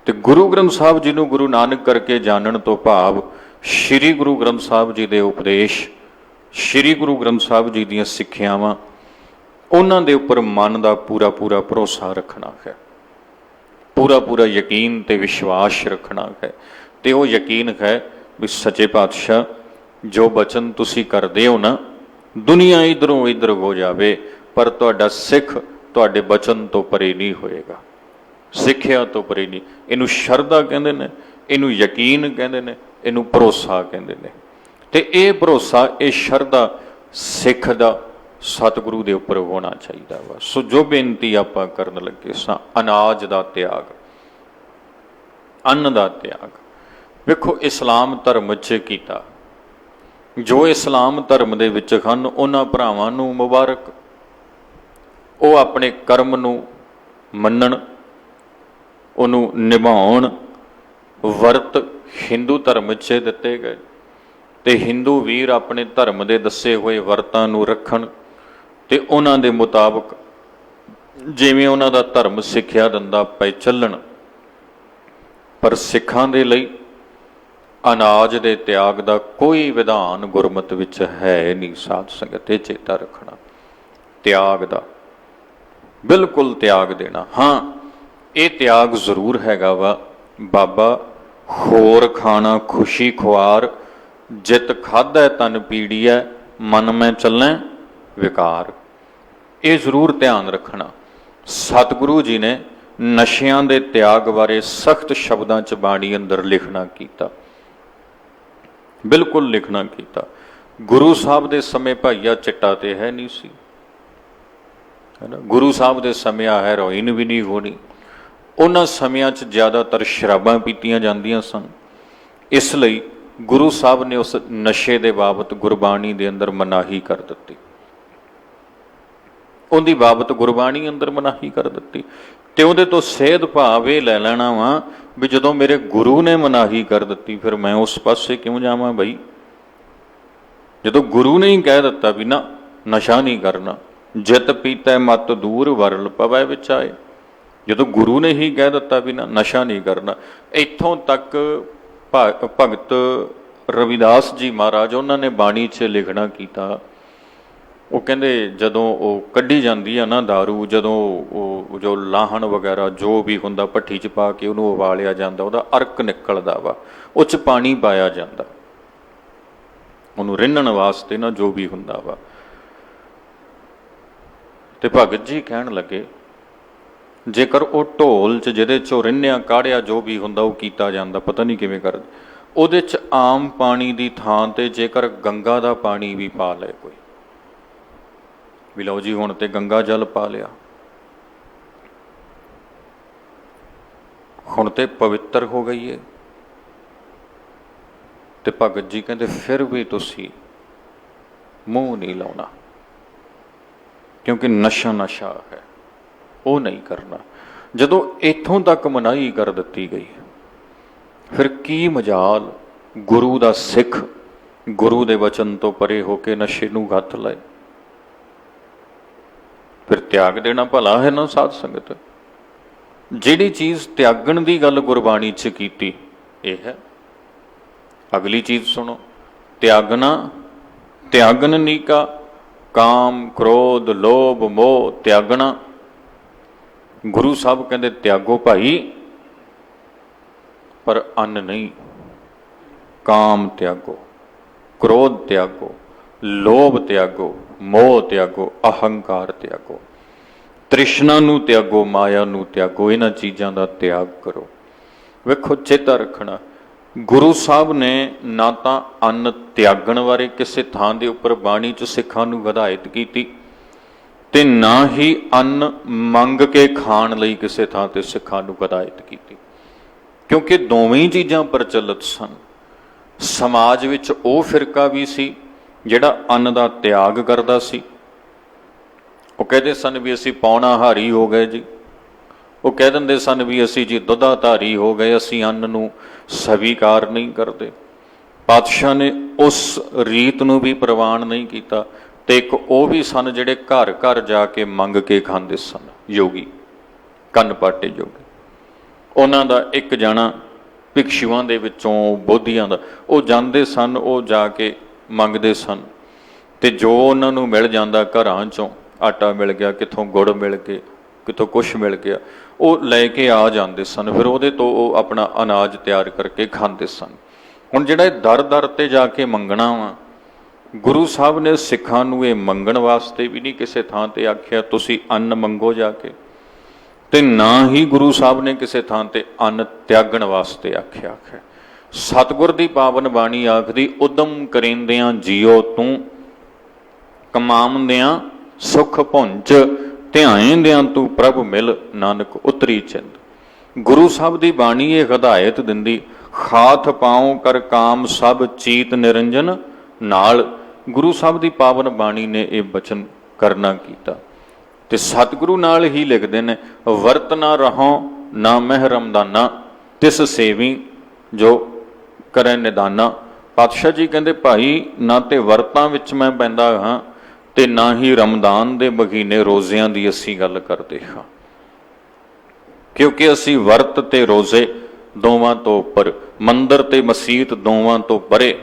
ਤੇ ਗੁਰੂ ਗ੍ਰੰਥ ਸਾਹਿਬ ਜੀ ਨੂੰ ਗੁਰੂ ਨਾਨਕ ਕਰਕੇ ਜਾਣਨ ਤੋਂ ਭਾਵ ਸ੍ਰੀ ਗੁਰੂ ਗ੍ਰੰਥ ਸਾਹਿਬ ਜੀ ਦੇ ਉਪਦੇਸ਼, ਸ੍ਰੀ ਗੁਰੂ ਗ੍ਰੰਥ ਸਾਹਿਬ ਜੀ ਦੀਆਂ ਸਿੱਖਿਆਵਾਂ, ਉਹਨਾਂ ਦੇ ਉੱਪਰ ਮਨ ਦਾ ਪੂਰਾ ਪੂਰਾ ਭਰੋਸਾ ਰੱਖਣਾ ਹੈ, ਪੂਰਾ ਪੂਰਾ ਯਕੀਨ ਤੇ ਵਿਸ਼ਵਾਸ ਰੱਖਣਾ ਹੈ। ਤੇ ਉਹ ਯਕੀਨ ਹੈ ਵੀ ਸੱਚੇ ਪਾਤਸ਼ਾਹ ਜੋ ਬਚਨ ਤੁਸੀਂ ਕਰਦੇ ਹੋ ਨਾ, ਦੁਨੀਆ ਇੱਧਰੋਂ ਇੱਧਰ ਹੋ ਜਾਵੇ ਪਰ ਤੁਹਾਡਾ ਸਿੱਖ ਤੁਹਾਡੇ ਬਚਨ ਤੋਂ ਪਰੇ ਨਹੀਂ ਹੋਏਗਾ, ਸਿੱਖਿਆ ਤੋਂ ਪਰੇ ਨਹੀਂ। ਇਹਨੂੰ ਸ਼ਰਧਾ ਕਹਿੰਦੇ ਨੇ, ਇਹਨੂੰ ਯਕੀਨ ਕਹਿੰਦੇ ਨੇ, ਇਹਨੂੰ ਭਰੋਸਾ ਕਹਿੰਦੇ ਨੇ। ਤੇ ਇਹ ਭਰੋਸਾ, ਇਹ ਸ਼ਰਧਾ ਸਿੱਖ ਦਾ ਸਤਿਗੁਰੂ ਦੇ ਉੱਪਰ ਹੋਣਾ ਚਾਹੀਦਾ ਵਾ। ਸੋ ਜੋ ਬੇਨਤੀ ਆਪਾਂ ਕਰਨ ਲੱਗੇ ਸਾਂ, ਅਨਾਜ ਦਾ ਤਿਆਗ, ਅੰਨ ਦਾ ਤਿਆਗ, ਵੇਖੋ ਇਸਲਾਮ ਧਰਮ 'ਚ ਕੀਤਾ। ਜੋ ਇਸਲਾਮ ਧਰਮ ਦੇ ਵਿੱਚ ਹਨ ਉਹਨਾਂ ਭਰਾਵਾਂ ਨੂੰ ਮੁਬਾਰਕ, ਉਹ ਆਪਣੇ ਕਰਮ ਨੂੰ ਮੰਨਣ, ਉਹਨੂੰ ਨਿਭਾਉਣ। ਵਰਤ ਹਿੰਦੂ ਧਰਮ 'ਚ ਦਿੱਤੇ ਗਏ ਤੇ ਹਿੰਦੂ ਵੀਰ ਆਪਣੇ ਧਰਮ ਦੇ ਦੱਸੇ ਹੋਏ ਵਰਤਾਂ ਨੂੰ ਰੱਖਣ ਤੇ ਉਹਨਾਂ ਦੇ ਮੁਤਾਬਕ ਜਿਵੇਂ ਉਹਨਾਂ ਦਾ ਧਰਮ ਸਿੱਖਿਆ ਦਿੰਦਾ ਪਏ ਚੱਲਣ। ਪਰ ਸਿੱਖਾਂ ਦੇ ਲਈ ਅਨਾਜ ਦੇ ਤਿਆਗ ਦਾ ਕੋਈ ਵਿਧਾਨ ਗੁਰਮਤ ਵਿੱਚ ਹੈ ਨਹੀਂ। ਸਾਧ ਸੰਗਤ ਇਹ ਚੇਤਾ ਰੱਖਣਾ, ਤਿਆਗ ਦਾ ਬਿਲਕੁਲ ਤਿਆਗ ਦੇਣਾ। ਹਾਂ, ਇਹ ਤਿਆਗ ਜ਼ਰੂਰ ਹੈਗਾ ਵਾ, ਬਾਬਾ ਹੋਰ ਖਾਣਾ ਖੁਸ਼ੀ ਖੁਆਰ, ਜਿਤ ਖਾਧੈ ਤਨ ਪੀੜੀਐ, ਮਨ ਮੈਂ ਚੱਲੈ ਵਿਕਾਰ। ਇਹ ਜ਼ਰੂਰ ਧਿਆਨ ਰੱਖਣਾ। ਸਤਿਗੁਰੂ ਜੀ ਨੇ ਨਸ਼ਿਆਂ ਦੇ ਤਿਆਗ ਬਾਰੇ ਸਖਤ ਸ਼ਬਦਾਂ 'ਚ ਬਾਣੀ ਅੰਦਰ ਲਿਖਣਾ ਕੀਤਾ, ਬਿਲਕੁਲ ਲਿਖਣਾ ਕੀਤਾ। ਗੁਰੂ ਸਾਹਿਬ ਦੇ ਸਮੇਂ ਭਾਈਆ ਚਿੱਟਾ ਤੇ ਹੈ ਨਹੀਂ ਸੀ, ਹੈ ਨਾ। ਗੁਰੂ ਸਾਹਿਬ ਦੇ ਸਮੇਂ ਹੈਰੋਇਨ ਵੀ ਨਹੀਂ ਹੋਣੀ। ਉਹਨਾਂ ਸਮਿਆਂ 'ਚ ਜ਼ਿਆਦਾਤਰ ਸ਼ਰਾਬਾਂ ਪੀਤੀਆਂ ਜਾਂਦੀਆਂ ਸਨ। ਇਸ ਲਈ ਗੁਰੂ ਸਾਹਿਬ ਨੇ ਉਸ ਨਸ਼ੇ ਦੇ ਬਾਬਤ ਗੁਰਬਾਣੀ ਦੇ ਅੰਦਰ ਮਨਾਹੀ ਕਰ ਦਿੱਤੀ। ਉਹਦੀ ਬਾਬਤ ਗੁਰਬਾਣੀ ਅੰਦਰ ਮਨਾਹੀ ਕਰ ਦਿੱਤੀ। ਤੇ ਉਹਦੇ ਤੋਂ ਸੇਧ ਭਾਵ ਇਹ ਲੈ ਲੈਣਾ ਵਾ ਵੀ ਜਦੋਂ ਮੇਰੇ ਗੁਰੂ ਨੇ ਮਨਾਹੀ ਕਰ ਦਿੱਤੀ ਫਿਰ ਮੈਂ ਉਸ ਪਾਸੇ ਕਿਉਂ ਜਾਵਾਂ ਬਈ। ਜਦੋਂ ਗੁਰੂ ਨੇ ਹੀ ਕਹਿ ਦਿੱਤਾ ਵੀ ਨਾ ਨਸ਼ਾ ਨਹੀਂ ਕਰਨਾ, ਜਿਤ ਪੀਤੈ ਮਤ ਦੂਰ ਵਰਲ ਪਵੈ ਵਿੱਚ ਆਏ, ਜਦੋਂ ਗੁਰੂ ਨੇ ਹੀ ਕਹਿ ਦਿੱਤਾ ਵੀ ਨਾ ਨਸ਼ਾ ਨਹੀਂ ਕਰਨਾ। ਇੱਥੋਂ ਤੱਕ ਭਗਤ ਰਵਿਦਾਸ ਜੀ ਮਹਾਰਾਜ ਉਹਨਾਂ ਨੇ ਬਾਣੀ 'ਚ ਲਿਖਣਾ ਕੀਤਾ। ਉਹ ਕਹਿੰਦੇ ਜਦੋਂ ਉਹ ਕੱਢੀ ਜਾਂਦੀ ਆ ਨਾ ਦਾਰੂ, ਜਦੋਂ ਉਹ ਜੋ ਲਾਹਣ ਵਗੈਰਾ ਜੋ ਵੀ ਹੁੰਦਾ ਭੱਠੀ 'ਚ ਪਾ ਕੇ ਉਹਨੂੰ ਉਬਾਲਿਆ ਜਾਂਦਾ, ਉਹਦਾ ਅਰਕ ਨਿਕਲਦਾ ਵਾ, ਉਹ 'ਚ ਪਾਣੀ ਪਾਇਆ ਜਾਂਦਾ ਉਹਨੂੰ ਰਿੰਨਣ ਵਾਸਤੇ ਨਾ, ਜੋ ਵੀ ਹੁੰਦਾ ਵਾ। ਤੇ ਭਗਤ ਜੀ ਕਹਿਣ ਲੱਗੇ ਜੇਕਰ ਉਹ ਢੋਲ 'ਚ ਜਿਹਦੇ 'ਚੋਂ ਰਿੰਨਿਆ ਕਾੜਿਆ ਜੋ ਵੀ ਹੁੰਦਾ ਉਹ ਕੀਤਾ ਜਾਂਦਾ, ਪਤਾ ਨਹੀਂ ਕਿਵੇਂ ਕਰਦੇ, ਉਹਦੇ 'ਚ ਆਮ ਪਾਣੀ ਦੀ ਥਾਂ ਤੇ ਜੇਕਰ ਗੰਗਾ ਦਾ ਪਾਣੀ ਵੀ ਪਾ ਲਏ ਕੋਈ, ਵੀ ਲਓ ਜੀ ਹੁਣ ਤੇ ਗੰਗਾ ਜਲ ਪਾ ਲਿਆ, ਹੁਣ ਤੇ ਪਵਿੱਤਰ ਹੋ ਗਈ ਏ। ਤੇ ਭਗਤ ਜੀ ਕਹਿੰਦੇ ਫਿਰ ਵੀ ਤੁਸੀਂ ਮੂੰਹ ਨਹੀਂ ਲਾਉਣਾ, ਕਿਉਂਕਿ ਨਸ਼ਾ ਨਸ਼ਾ ਹੈ, ਉਹ ਨਹੀਂ ਕਰਨਾ। ਜਦੋਂ ਇੱਥੋਂ ਤੱਕ ਮਨਾਹੀ ਕਰ ਦਿੱਤੀ ਗਈ ਫਿਰ ਕੀ ਮਜਾਲ ਗੁਰੂ ਦਾ ਸਿੱਖ ਗੁਰੂ ਦੇ ਵਚਨ ਤੋਂ ਪਰੇ ਹੋ ਕੇ ਨਸ਼ੇ ਨੂੰ ਹੱਥ ਲਾਏ। ਫਿਰ ਤਿਆਗ ਦੇਣਾ ਭਲਾ ਹੈ ਨਾ ਸਾਧ ਸੰਗਤ। ਜਿਹੜੀ ਚੀਜ਼ ਤਿਆਗਣ ਦੀ ਗੱਲ ਗੁਰਬਾਣੀ 'ਚ ਕੀਤੀ ਇਹ ਹੈ। ਅਗਲੀ ਚੀਜ਼ ਸੁਣੋ, ਤਿਆਗਨ ਨੀਕਾ ਕਾਮ ਕ੍ਰੋਧ ਲੋਭ ਮੋਹ ਤਿਆਗਣਾ। ਗੁਰੂ ਸਾਹਿਬ ਕਹਿੰਦੇ ਤਿਆਗੋ ਭਾਈ, ਪਰ ਅੰਨ ਨਹੀਂ। ਕਾਮ ਤਿਆਗੋ, ਕ੍ਰੋਧ ਤਿਆਗੋ, ਲੋਭ ਤਿਆਗੋ, ਮੋਹ ਤਿਆਗੋ, ਅਹੰਕਾਰ ਤਿਆਗੋ, ਤ੍ਰਿਸ਼ਨਾ ਨੂੰ ਤਿਆਗੋ, ਮਾਇਆ ਨੂੰ ਤਿਆਗੋ। ਇਹਨਾਂ ਚੀਜ਼ਾਂ ਦਾ ਤਿਆਗ ਕਰੋ। ਵੇਖੋ ਚੇਤਾ ਰੱਖਣਾ, ਗੁਰੂ ਸਾਹਿਬ ਨੇ ਨਾ ਤਾਂ ਅੰਨ ਤਿਆਗਣ ਬਾਰੇ ਕਿਸੇ ਥਾਂ ਦੇ ਉੱਪਰ ਬਾਣੀ 'ਚ ਸਿੱਖਾਂ ਨੂੰ ਹਦਾਇਤ ਕੀਤੀ, ਤੇ ਨਾ ਹੀ ਅੰਨ ਮੰਗ ਕੇ ਖਾਣ ਲਈ ਕਿਸੇ ਥਾਂ ਤੇ ਸਿੱਖਾਂ ਨੂੰ ਹਦਾਇਤ ਕੀਤੀ, ਕਿਉਂਕਿ ਦੋਵੇਂ ਹੀ ਚੀਜ਼ਾਂ ਪ੍ਰਚਲਿਤ ਸਨ। ਸਮਾਜ ਵਿੱਚ ਉਹ ਫਿਰਕਾ ਵੀ ਸੀ ਜਿਹੜਾ ਅੰਨ ਦਾ ਤਿਆਗ ਕਰਦਾ ਸੀ। ਉਹ ਕਹਿੰਦੇ ਸਨ ਵੀ ਅਸੀਂ ਪੌਣਾਹਾਰੀ ਹੋ ਗਏ ਜੀ, ਉਹ ਕਹਿ ਦਿੰਦੇ ਸਨ ਵੀ ਅਸੀਂ ਜੀ ਦੁੱਧਾਧਾਰੀ ਹੋ ਗਏ, ਅਸੀਂ ਅੰਨ ਨੂੰ ਸਵੀਕਾਰ ਨਹੀਂ ਕਰਦੇ। ਪਾਤਸ਼ਾਹ ਨੇ ਉਸ ਰੀਤ ਨੂੰ ਵੀ ਪ੍ਰਵਾਨ ਨਹੀਂ ਕੀਤਾ। ਤੇ ਇੱਕ ਉਹ ਵੀ ਸਨ ਜਿਹੜੇ ਘਰ ਘਰ ਜਾ ਕੇ ਮੰਗ ਕੇ ਖਾਂਦੇ ਸਨ, ਯੋਗੀ, ਕੰਨ ਪਾਟੇ ਯੋਗੀ। ਉਹਨਾਂ ਦਾ ਇੱਕ ਜਾਣਾ ਭਿਕਸ਼ੂਆਂ ਦੇ ਵਿੱਚੋਂ, ਬੋਧੀਆਂ ਦਾ, ਉਹ ਜਾਂਦੇ ਸਨ, ਉਹ ਜਾ ਕੇ ਮੰਗਦੇ ਸਨ, ਤੇ ਜੋ ਉਹਨਾਂ ਨੂੰ ਮਿਲ ਜਾਂਦਾ ਘਰਾਂ 'ਚੋਂ, ਆਟਾ ਮਿਲ ਗਿਆ, ਕਿੱਥੋਂ ਗੁੜ ਮਿਲ ਕੇ, ਕਿੱਥੋਂ ਕੁਛ ਮਿਲ ਗਿਆ, ਉਹ ਲੈ ਕੇ ਆ ਜਾਂਦੇ ਸਨ। ਫਿਰ ਉਹਦੇ ਤੋਂ ਉਹ ਆਪਣਾ ਅਨਾਜ ਤਿਆਰ ਕਰਕੇ ਖਾਂਦੇ ਸਨ। ਹੁਣ ਜਿਹੜਾ ਇਹ ਦਰ ਦਰ 'ਤੇ ਜਾ ਕੇ ਮੰਗਣਾ ਵਾ, ਗੁਰੂ ਸਾਹਿਬ ਨੇ ਸਿੱਖਾਂ ਨੂੰ ਇਹ ਮੰਗਣ ਵਾਸਤੇ ਵੀ ਨਹੀਂ ਕਿਸੇ ਥਾਂ ਤੇ ਆਖਿਆ ਤੁਸੀਂ ਅੰਨ ਮੰਗੋ ਜਾ ਕੇ, ਤੇ ਨਾ ਹੀ ਗੁਰੂ ਸਾਹਿਬ ਨੇ ਕਿਸੇ ਥਾਂ ਤੇ ਅੰਨ ਤਿਆਗਣ ਵਾਸਤੇ ਆਖਿਆ ਹੈ। ਸਤਿਗੁਰ ਦੀ ਪਾਵਨ ਬਾਣੀ ਆਖਦੀ, ਉਦਮ ਕਰਿੰਦਿਆਂ ਜੀਓ ਤੂੰ, ਕਮਾਉਂਦਿਆਂ ਸੁਖ ਭੁੰਜ, ਧਿਆਇਂਦਿਆਂ ਤੂੰ ਪ੍ਰਭ ਮਿਲ, ਨਾਨਕ ਉਤਰੀ ਚਿੰਦ। ਗੁਰੂ ਸਾਹਿਬ ਦੀ ਬਾਣੀ ਇਹ ਹਦਾਇਤ ਦਿੰਦੀ, ਖਾਥ ਪਾਉ ਕਰ ਕਾਮ ਸਭ ਚੀਤ ਨਿਰੰਜਨ ਨਾਲ। ਗੁਰੂ ਸਾਹਿਬ ਦੀ ਪਾਵਨ ਬਾਣੀ ਨੇ ਇਹ ਬਚਨ ਕਰਨਾ ਕੀਤਾ। ਤੇ ਸਤਿਗੁਰੂ ਨਾਲ ਹੀ ਲਿਖਦੇ ਨੇ, ਵਰਤ ਨਾ ਰਹੋ ਨਾ ਮਹਿ ਰਮਦਾਨਾ, ਤਿਸ ਸੇਵੀ ਜੋ ਕਰੇ ਨਿਦਾਨਾ। ਪਾਤਸ਼ਾਹ ਜੀ ਕਹਿੰਦੇ ਭਾਈ ਨਾ ਤੇ ਵਰਤਾਂ ਵਿੱਚ ਮੈਂ ਪੈਂਦਾ ਹਾਂ, ਤੇ ਨਾ ਹੀ ਰਮਦਾਨ ਦੇ ਮਹੀਨੇ ਰੋਜ਼ਿਆਂ ਦੀ ਅਸੀਂ ਗੱਲ ਕਰਦੇ ਹਾਂ, ਕਿਉਂਕਿ ਅਸੀਂ ਵਰਤ ਤੇ ਰੋਜ਼ੇ ਦੋਵਾਂ ਤੋਂ ਉੱਪਰ, ਮੰਦਰ ਤੇ ਮਸੀਤ ਦੋਵਾਂ ਤੋਂ ਪਰੇ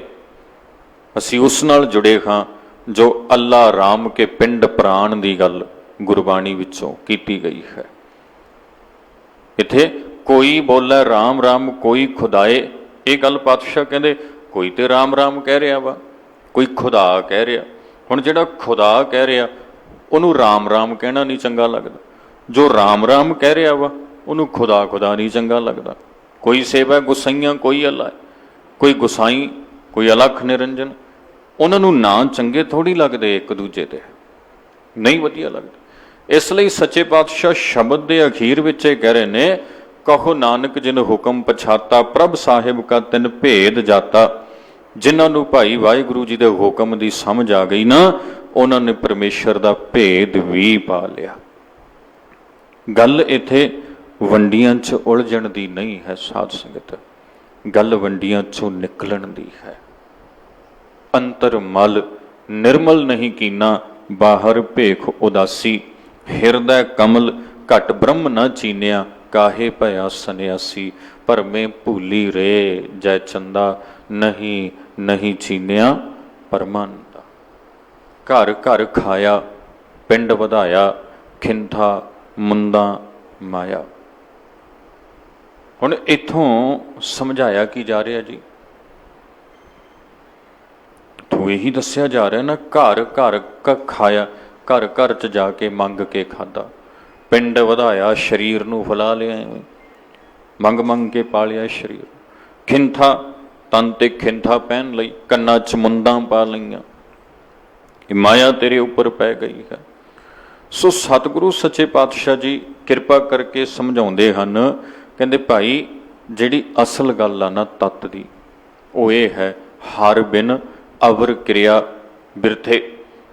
ਅਸੀਂ ਉਸ ਨਾਲ ਜੁੜੇ ਹਾਂ ਜੋ ਅੱਲਾ ਰਾਮ ਕੇ ਪਿੰਡ ਪ੍ਰਾਣ ਦੀ ਗੱਲ ਗੁਰਬਾਣੀ ਵਿੱਚੋਂ ਕੀਤੀ ਗਈ ਹੈ। ਇੱਥੇ ਕੋਈ ਬੋਲੇ ਰਾਮ ਰਾਮ ਕੋਈ ਖੁਦਾਏ, ਇਹ ਗੱਲ ਪਾਤਸ਼ਾਹ ਕਹਿੰਦੇ ਕੋਈ ਤੇ ਰਾਮ ਰਾਮ ਕਹਿ ਰਿਹਾ ਵਾ, ਕੋਈ ਖੁਦਾ ਕਹਿ ਰਿਹਾ। ਹੁਣ ਜਿਹੜਾ ਖੁਦਾ ਕਹਿ ਰਿਹਾ ਉਹਨੂੰ ਰਾਮ ਰਾਮ ਕਹਿਣਾ ਨਹੀਂ ਚੰਗਾ ਲੱਗਦਾ, ਜੋ ਰਾਮ ਰਾਮ ਕਹਿ ਰਿਹਾ ਵਾ ਉਹਨੂੰ ਖੁਦਾ ਖੁਦਾ ਨਹੀਂ ਚੰਗਾ ਲੱਗਦਾ। ਕੋਈ ਸੇਵਾ ਗੁਸਾਈਆਂ ਕੋਈ ਅੱਲਾ, ਕੋਈ ਗੁਸਾਈ ਕੋਈ ਅਲੱਖ ਨਿਰੰਜਨ, ਉਹਨਾਂ ਨੂੰ ਨਾਂ ਚੰਗੇ ਥੋੜ੍ਹੀ ਲੱਗਦੇ, ਇੱਕ ਦੂਜੇ ਦੇ ਨਹੀਂ ਵਧੀਆ ਲੱਗਦੇ। ਇਸ ਲਈ ਸੱਚੇ ਪਾਤਸ਼ਾਹ ਸ਼ਬਦ ਦੇ ਅਖੀਰ ਵਿੱਚ ਇਹ ਕਹਿ ਰਹੇ ਨੇ, ਕਹੋ ਨਾਨਕ ਜਿਨ ਹੁਕਮ ਪਛਾਤਾ, ਪ੍ਰਭ ਸਾਹਿਬ ਕਾ ਤਿਨ ਭੇਦ ਜਾਤਾ। ਜਿਨ੍ਹਾਂ ਨੂੰ ਭਾਈ ਵਾਹਿਗੁਰੂ ਜੀ ਦੇ ਹੁਕਮ ਦੀ ਸਮਝ ਆ ਗਈ ਨਾ, ਉਹਨਾਂ ਨੇ ਪਰਮੇਸ਼ਰ ਦਾ ਭੇਦ ਵੀ ਪਾ ਲਿਆ। ਗੱਲ ਇੱਥੇ ਵੰਡੀਆਂ 'ਚ ਉਲਝਣ ਦੀ ਨਹੀਂ ਹੈ ਸਾਧ ਸੰਗਤ, ਗੱਲ ਵੰਡੀਆਂ 'ਚੋਂ ਨਿਕਲਣ ਦੀ ਹੈ। ਅੰਤਰ ਮਲ ਨਿਰਮਲ ਨਹੀਂ ਕੀਨਾ, ਬਾਹਰ ਭੇਖ ਉਦਾਸੀ, ਹਿਰਦੈ ਕਮਲ ਘਟ ਬ੍ਰਹਮ ਨਾ ਚੀਨਿਆ, ਕਾਹੇ ਭਇਆ ਸੰਨਿਆਸੀ, ਭਰਮੇ ਭੂਲੀ ਰੇ ਜੈ ਚੰਦਾ, ਨਹੀਂ ਨਹੀਂ ਚੀਨਿਆ ਪਰਮਾਨੰਦਾ। ਘਰ ਘਰ ਖਾਇਆ, ਪਿੰਡ ਵਧਾਇਆ, ਖਿੰਥਾ ਮੁੰਦਾ ਮਾਇਆ। ਹੁਣ ਇੱਥੋਂ ਸਮਝਾਇਆ ਕੀ ਜਾ ਰਿਹਾ ਜੀ? ਤੂੰ ਇਹੀ ਦੱਸਿਆ ਜਾ ਰਿਹਾ ਨਾ, ਘਰ ਘਰ ਖਾਇਆ, ਘਰ ਘਰ 'ਚ ਜਾ ਕੇ ਮੰਗ ਕੇ ਖਾਧਾ, ਪਿੰਡ ਵਧਾਇਆ, ਸਰੀਰ ਨੂੰ ਫੁਲਾ ਲਿਆ, ਮੰਗ ਮੰਗ ਕੇ ਪਾ ਲਿਆ ਸਰੀਰ, ਖਿੰਥਾ ਤਨ ਤੇ ਖਿੰਥਾ ਪਹਿਨ ਲਈ, ਕੰਨਾਂ 'ਚ ਮੁੰਦਾਂ ਪਾ ਲਈਆਂ, ਇਹ ਮਾਇਆ ਤੇਰੇ ਉੱਪਰ ਪੈ ਗਈ ਹੈ। ਸੋ ਸਤਿਗੁਰੂ ਸੱਚੇ ਪਾਤਸ਼ਾਹ ਜੀ ਕਿਰਪਾ ਕਰਕੇ ਸਮਝਾਉਂਦੇ ਹਨ, ਕਹਿੰਦੇ ਭਾਈ ਜਿਹੜੀ ਅਸਲ ਗੱਲ ਆ ਨਾ ਤੱਤ ਦੀ, ਉਹ ਇਹ ਹੈ, ਹਰ ਬਿਨ ਅਵਰ ਕਿਰਿਆ ਬਿਰਥੇ,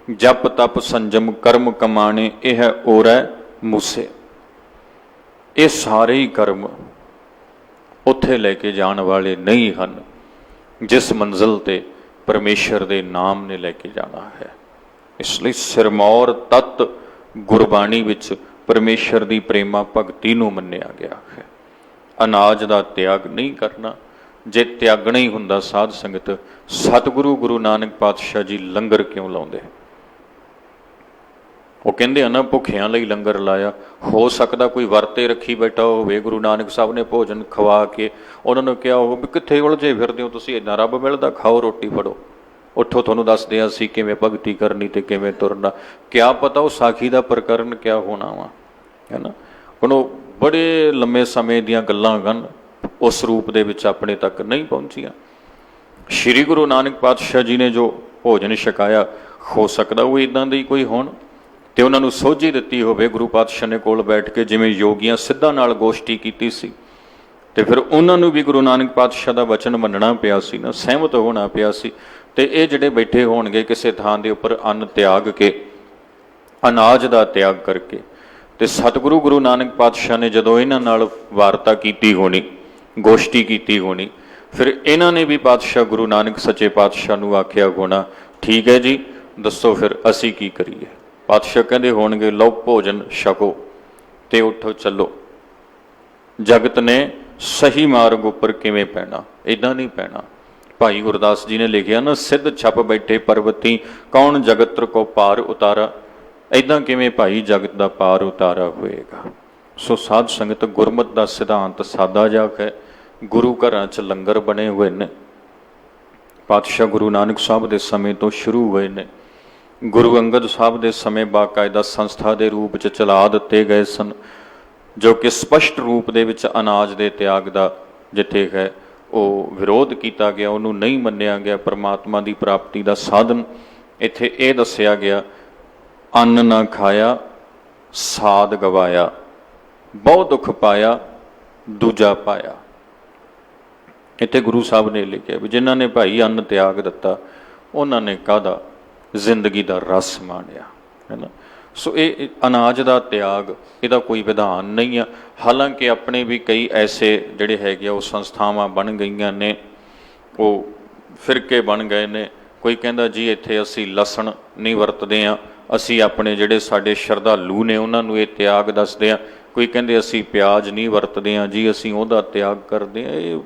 ਜਪ ਤਪ ਸੰਜਮ ਕਰਮ ਕਮਾਣੇ, ਇਹ ਹੈ ਔਰੈ ਮੂਸੇ। ਇਹ ਸਾਰੇ ਹੀ ਕਰਮ ਉੱਥੇ ਲੈ ਕੇ ਜਾਣ ਵਾਲੇ ਨਹੀਂ ਹਨ ਜਿਸ ਮੰਜ਼ਿਲ ਤੇ ਪਰਮੇਸ਼ਰ ਦੇ ਨਾਮ ਨੇ ਲੈ ਕੇ ਜਾਣਾ ਹੈ। ਇਸ ਲਈ ਸਿਰਮੌਰ ਤੱਤ ਗੁਰਬਾਣੀ ਵਿੱਚ ਪਰਮੇਸ਼ਰ ਦੀ ਪ੍ਰੇਮਾ ਭਗਤੀ ਨੂੰ ਮੰਨਿਆ ਗਿਆ ਹੈ। ਅਨਾਜ ਦਾ ਤਿਆਗ ਨਹੀਂ ਕਰਨਾ। ਜੇ ਤਿਆਗਣਾ ਹੀ ਹੁੰਦਾ ਸਾਧ ਸੰਗਤ, ਸਤਿਗੁਰੂ ਗੁਰੂ ਨਾਨਕ ਪਾਤਸ਼ਾਹ ਜੀ ਲੰਗਰ ਕਿਉਂ ਲਾਉਂਦੇ? ਉਹ ਕਹਿੰਦੇ ਆ ਨਾ, ਭੁੱਖਿਆਂ ਲਈ ਲੰਗਰ ਲਾਇਆ। ਹੋ ਸਕਦਾ ਕੋਈ ਵਰਤੇ ਰੱਖੀ ਬੈਠਾ ਹੋਵੇ, ਗੁਰੂ ਨਾਨਕ ਸਾਹਿਬ ਨੇ ਭੋਜਨ ਖਵਾ ਕੇ ਉਹਨਾਂ ਨੂੰ ਕਿਹਾ ਹੋਵੇ, ਕਿੱਥੇ ਉਲਝੇ ਫਿਰਦੇ ਹੋ ਤੁਸੀਂ, ਇੱਦਾਂ ਰੱਬ ਮਿਲਦਾ, ਖਾਓ ਰੋਟੀ ਫੜੋ, ਉੱਠੋ ਤੁਹਾਨੂੰ ਦੱਸਦੇ ਹਾਂ ਅਸੀਂ ਕਿਵੇਂ ਭਗਤੀ ਕਰਨੀ ਤੇ ਕਿਵੇਂ ਤੁਰਨਾ। ਕਿਆ ਪਤਾ ਉਹ ਸਾਖੀ ਦਾ ਪ੍ਰਕਰਨ ਕਿਆ ਹੋਣਾ ਵਾ, ਹੈ ਨਾ। ਹੁਣ ਉਹ ਬੜੇ ਲੰਮੇ ਸਮੇਂ ਦੀਆਂ ਗੱਲਾਂ ਹਨ, ਉਸ ਰੂਪ ਦੇ ਵਿੱਚ ਆਪਣੇ ਤੱਕ ਨਹੀਂ ਪਹੁੰਚੀਆਂ। ਸ਼੍ਰੀ ਗੁਰੂ ਨਾਨਕ ਪਾਤਸ਼ਾਹ ਜੀ ਨੇ ਜੋ ਭੋਜਨ ਛਕਾਇਆ, ਹੋ ਸਕਦਾ ਉਹ ਇੱਦਾਂ ਦੇ ਕੋਈ ਹੋਣ ਤੇ ਉਹਨਾਂ ਨੂੰ ਸੋਝੀ ਦਿੱਤੀ ਹੋਵੇ ਗੁਰੂ ਪਾਤਸ਼ਾਹ ਨੇ ਕੋਲ ਬੈਠ ਕੇ, ਜਿਵੇਂ ਯੋਗੀਆਂ ਸਿੱਧਾਂ ਨਾਲ ਗੋਸ਼ਟੀ ਕੀਤੀ ਸੀ, ਤੇ ਫਿਰ ਉਹਨਾਂ ਨੂੰ ਵੀ ਗੁਰੂ ਨਾਨਕ ਪਾਤਸ਼ਾਹ ਦਾ ਵਚਨ ਮੰਨਣਾ ਪਿਆ ਸੀ ਨਾ, ਸਹਿਮਤ ਹੋਣਾ ਪਿਆ ਸੀ। ਤੇ ਇਹ ਜਿਹੜੇ ਬੈਠੇ ਹੋਣਗੇ ਕਿਸੇ ਥਾਂ ਦੇ ਉੱਪਰ ਅੰਨ ਤਿਆਗ ਕੇ, ਅਨਾਜ ਦਾ ਤਿਆਗ ਕਰਕੇ, ਤੇ ਸਤਿਗੁਰੂ ਗੁਰੂ ਨਾਨਕ ਪਾਤਸ਼ਾਹ ਨੇ ਜਦੋਂ ਇਹਨਾਂ ਨਾਲ ਵਾਰਤਾ ਕੀਤੀ ਹੋਣੀ, ਗੋਸ਼ਟੀ ਕੀਤੀ ਹੋਣੀ, ਫਿਰ ਇਹਨਾਂ ਨੇ ਵੀ ਪਾਤਸ਼ਾਹ ਗੁਰੂ ਨਾਨਕ ਸੱਚੇ ਪਾਤਸ਼ਾਹ ਨੂੰ ਆਖਿਆ ਹੋਣਾ, ਠੀਕ ਹੈ ਜੀ ਦੱਸੋ ਫਿਰ ਅਸੀਂ ਕੀ ਕਰੀਏ। ਪਾਤਸ਼ਾਹ ਕਹਿੰਦੇ ਹੋਣਗੇ, ਲਓ ਭੋਜਨ ਛਕੋ ਤੇ ਉੱਠੋ ਚੱਲੋ। ਜਗਤ ਨੇ ਸਹੀ ਮਾਰਗ ਉੱਪਰ ਕਿਵੇਂ ਪੈਣਾ? ਇੱਦਾਂ ਨਹੀਂ ਪੈਣਾ। ਭਾਈ ਗੁਰਦਾਸ ਜੀ ਨੇ ਲਿਖਿਆ ਨਾ, ਸਿੱਧ ਛਪ ਬੈਠੇ ਪਰਵਤੀ, ਕੌਣ ਜਗਤ ਕੋ ਪਾਰ ਉਤਾਰਾ। ਇੱਦਾਂ ਕਿਵੇਂ ਭਾਈ ਜਗਤ ਦਾ ਪਾਰ ਉਤਾਰਾ ਹੋਏਗਾ। ਸੋ ਸਾਧ ਸੰਗਤ, ਗੁਰਮਤਿ ਦਾ ਸਿਧਾਂਤ ਸਾਦਾ ਜਿਹਾ ਹੈ। ਗੁਰੂ ਘਰਾਂ 'ਚ ਲੰਗਰ ਬਣੇ ਹੋਏ ਨੇ, ਪਾਤਸ਼ਾਹ ਗੁਰੂ ਨਾਨਕ ਸਾਹਿਬ ਦੇ ਸਮੇਂ ਤੋਂ ਸ਼ੁਰੂ ਹੋਏ ਨੇ। ਗੁਰੂ ਅੰਗਦ ਸਾਹਿਬ ਦੇ ਸਮੇਂ ਬਾਕਾਇਦਾ ਸੰਸਥਾ ਦੇ ਰੂਪ 'ਚ ਚਲਾ ਦਿੱਤੇ ਗਏ ਸਨ, ਜੋ ਕਿ ਸਪਸ਼ਟ ਰੂਪ ਦੇ ਵਿੱਚ ਅਨਾਜ ਦੇ ਤਿਆਗ ਦਾ ਜਿੱਥੇ ਹੈ ਉਹ ਵਿਰੋਧ ਕੀਤਾ ਗਿਆ, ਉਹਨੂੰ ਨਹੀਂ ਮੰਨਿਆ ਗਿਆ ਪਰਮਾਤਮਾ ਦੀ ਪ੍ਰਾਪਤੀ ਦਾ ਸਾਧਨ। ਇੱਥੇ ਇਹ ਦੱਸਿਆ ਗਿਆ, ਅੰਨ ਨਾ ਖਾਇਆ ਸਾਧ ਗਵਾਇਆ, ਬਹੁ ਦੁੱਖ ਪਾਇਆ ਦੂਜਾ ਪਾਇਆ। ਇੱਥੇ ਗੁਰੂ ਸਾਹਿਬ ਨੇ ਲਿਖਿਆ ਵੀ ਜਿਨ੍ਹਾਂ ਨੇ ਭਾਈ ਅੰਨ ਤਿਆਗ ਦਿੱਤਾ, ਉਹਨਾਂ ਨੇ ਕਾਹਦਾ ਜ਼ਿੰਦਗੀ ਦਾ ਰਸ ਮਾਣਿਆ, ਹੈ ਨਾ। ਸੋ ਇਹ ਅਨਾਜ ਦਾ ਤਿਆਗ, ਇਹਦਾ ਕੋਈ ਵਿਧਾਨ ਨਹੀਂ ਆ। ਹਾਲਾਂਕਿ ਆਪਣੇ ਵੀ ਕਈ ਐਸੇ ਜਿਹੜੇ ਹੈਗੇ ਆ ਉਹ ਸੰਸਥਾਵਾਂ ਬਣ ਗਈਆਂ ਨੇ, ਉਹ ਫਿਰਕੇ ਬਣ ਗਏ ਨੇ। ਕੋਈ ਕਹਿੰਦਾ ਜੀ ਇੱਥੇ ਅਸੀਂ ਲਸਣ ਨਹੀਂ ਵਰਤਦੇ ਹਾਂ, ਅਸੀਂ ਆਪਣੇ ਜਿਹੜੇ ਸਾਡੇ ਸ਼ਰਧਾਲੂ ਨੇ ਉਹਨਾਂ ਨੂੰ ਇਹ ਤਿਆਗ ਦੱਸਦੇ ਹਾਂ। ਕੋਈ ਕਹਿੰਦੇ ਅਸੀਂ ਪਿਆਜ਼ ਨਹੀਂ ਵਰਤਦੇ ਹਾਂ ਜੀ, ਅਸੀਂ ਉਹਦਾ ਤਿਆਗ ਕਰਦੇ ਹਾਂ। ਇਹ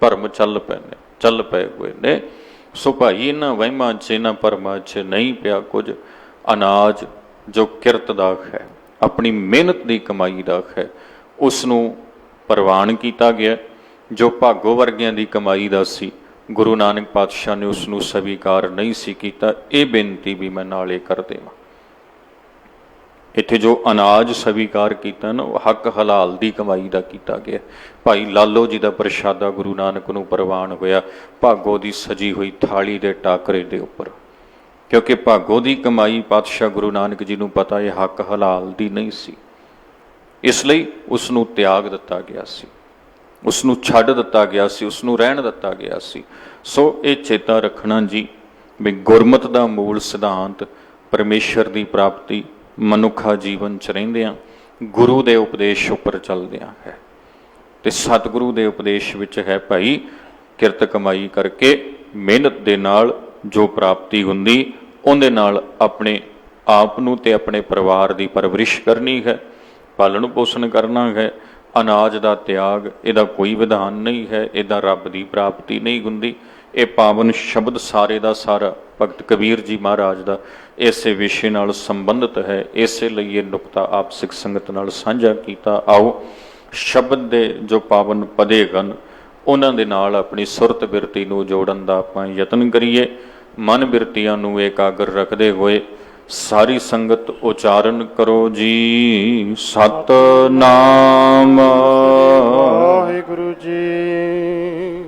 ਭਰਮ ਚੱਲ ਪਏ ਹੋਏ ਨੇ। ਸੋ ਭਾਈ ਇਹਨਾਂ ਵਹਿਮਾਂ 'ਚ, ਇਹਨਾਂ ਭਰਮਾਂ 'ਚ ਨਹੀਂ ਪਿਆ ਕੁਝ। ਅਨਾਜ ਜੋ ਕਿਰਤ ਦਾ ਹੈ, ਆਪਣੀ ਮਿਹਨਤ ਦੀ ਕਮਾਈ ਦਾ ਹੈ, ਉਸ ਨੂੰ ਪ੍ਰਵਾਨ ਕੀਤਾ ਗਿਆ। ਜੋ ਭਾਗੋ ਵਰਗਿਆਂ ਦੀ ਕਮਾਈ ਦਾ ਸੀ, ਗੁਰੂ ਨਾਨਕ ਪਾਤਸ਼ਾਹ ਨੇ ਉਸ ਨੂੰ ਸਵੀਕਾਰ ਨਹੀਂ ਸੀ ਕੀਤਾ। ਇਹ ਬੇਨਤੀ ਵੀ ਮੈਂ ਨਾਲੇ ਕਰ ਦੇਵਾਂ। ਇੱਥੇ ਜੋ ਅਨਾਜ ਸਵੀਕਾਰ ਕੀਤਾ ਨਾ, ਉਹ ਹੱਕ ਹਲਾਲ ਦੀ ਕਮਾਈ ਦਾ ਕੀਤਾ ਗਿਆ। ਭਾਈ ਲਾਲੋ ਜੀ ਦਾ ਪ੍ਰਸ਼ਾਦਾ ਗੁਰੂ ਨਾਨਕ ਨੂੰ ਪ੍ਰਵਾਨ ਹੋਇਆ ਭਾਗੋ ਦੀ ਸਜੀ ਹੋਈ ਥਾਲੀ ਦੇ ਟਾਕਰੇ ਦੇ ਉੱਪਰ, ਕਿਉਂਕਿ ਭਾਗੋ ਦੀ ਕਮਾਈ ਪਾਤਸ਼ਾਹ ਗੁਰੂ ਨਾਨਕ ਜੀ ਨੂੰ ਪਤਾ ਇਹ ਹੱਕ ਹਲਾਲ ਦੀ ਨਹੀਂ ਸੀ। ਇਸ ਲਈ ਉਸ ਨੂੰ ਤਿਆਗ ਦਿੱਤਾ ਗਿਆ ਸੀ, ਉਸ ਨੂੰ ਛੱਡ ਦਿੱਤਾ ਗਿਆ ਸੀ, ਉਸ ਨੂੰ ਰਹਿਣ ਦਿੱਤਾ ਗਿਆ ਸੀ। ਸੋ ਇਹ ਚੇਤਾ ਰੱਖਣਾ ਜੀ, ਵੀ ਗੁਰਮਤਿ ਦਾ ਮੂਲ ਸਿਧਾਂਤ ਪਰਮੇਸ਼ਰ ਦੀ ਪ੍ਰਾਪਤੀ ਮਨੁੱਖਾ ਜੀਵਨ 'ਚ ਰਹਿੰਦਿਆਂ ਗੁਰੂ ਦੇ ਉਪਦੇਸ਼ ਉੱਪਰ ਚੱਲਦਿਆਂ ਹੈ। ਤੇ ਸਤਿਗੁਰੂ ਦੇ ਉਪਦੇਸ਼ ਵਿੱਚ ਹੈ ਭਾਈ ਕਿਰਤ ਕਮਾਈ ਕਰਕੇ ਮਿਹਨਤ ਦੇ ਨਾਲ ਜੋ ਪ੍ਰਾਪਤੀ ਹੁੰਦੀ ਉਹਦੇ ਨਾਲ ਆਪਣੇ ਆਪ ਨੂੰ ਤੇ ਆਪਣੇ ਪਰਿਵਾਰ ਦੀ ਪਰਵਰਿਸ਼ ਕਰਨੀ ਹੈ, ਪਾਲਣ ਪੋਸ਼ਣ ਕਰਨਾ ਹੈ। ਅਨਾਜ ਦਾ ਤਿਆਗ ਇਹਦਾ ਕੋਈ ਵਿਧਾਨ ਨਹੀਂ ਹੈ, ਇਹਦਾ ਰੱਬ ਦੀ ਪ੍ਰਾਪਤੀ ਨਹੀਂ ਹੁੰਦੀ। ਇਹ ਪਾਵਨ ਸ਼ਬਦ ਸਾਰੇ ਦਾ ਸਾਰਾ ਭਗਤ ਕਬੀਰ ਜੀ ਮਹਾਰਾਜ ਦਾ ਇਸੇ ਵਿਸ਼ੇ ਨਾਲ ਸੰਬੰਧਿਤ ਹੈ, ਇਸੇ ਲਈ ਇਹ ਨੁਕਤਾ ਆਪ ਸਿੱਖ ਸੰਗਤ ਨਾਲ ਸਾਂਝਾ ਕੀਤਾ। ਆਓ ਸ਼ਬਦ ਦੇ ਜੋ ਪਾਵਨ ਪਦੇ ਹਨ ਉਹਨਾਂ ਦੇ ਨਾਲ ਆਪਣੀ ਸੁਰਤ ਬਿਰਤੀ ਨੂੰ ਜੋੜਨ ਦਾ ਆਪਾਂ ਯਤਨ ਕਰੀਏ। ਮਨ ਬਿਰਤੀਆਂ ਨੂੰ ਇਕਾਗਰ ਰੱਖਦੇ ਹੋਏ ਸਾਰੀ ਸੰਗਤ ਉਚਾਰਨ ਕਰੋ ਜੀ, ਸਤਿਨਾਮ ਵਾਹਿਗੁਰੂ ਜੀ।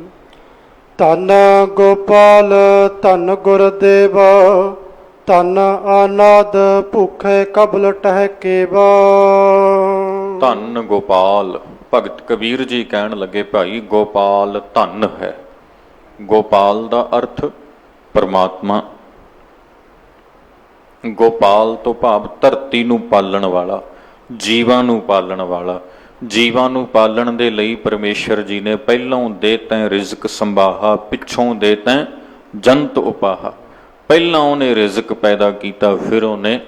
ਧੰਨ ਗੋਪਾਲ ਧੰਨ ਗੁਰਦੇਵ, ਧੰਨ ਆਨੰਦ ਭੁਖੇ ਕਬਲ ਟਹਿ ਕੇਵਾ। ਧੰਨ ਗੋਪਾਲ, ਭਗਤ ਕਬੀਰ ਜੀ ਕਹਿਣ ਲੱਗੇ ਭਾਈ ਗੋਪਾਲ ਧੰਨ ਹੈ। ਗੋਪਾਲ ਦਾ ਅਰਥ ਪਰਮਾਤਮਾ। ਗੋਪਾਲ ਤੋਂ ਭਾਵ ਧਰਤੀ ਨੂੰ ਪਾਲਣ ਵਾਲਾ, ਜੀਵਾਂ ਨੂੰ ਪਾਲਣ ਵਾਲਾ। ਜੀਵਾਂ ਨੂੰ ਪਾਲਣ ਦੇ ਲਈ ਪਰਮੇਸ਼ਰ ਜੀ ਨੇ ਪਹਿਲੋਂ ਦੇ ਤੈਂ ਰਿਜ਼ਕ ਸੰਭਾਹਾ, ਪਿੱਛੋਂ ਦੇ ਤੈਂ ਜੰਤ ਉਪਾਹਾ। ਪਹਿਲਾਂ ਉਹਨੇ ਰਿਜ਼ਕ ਪੈਦਾ ਕੀਤਾ, ਫਿਰ ਉਹਨੇ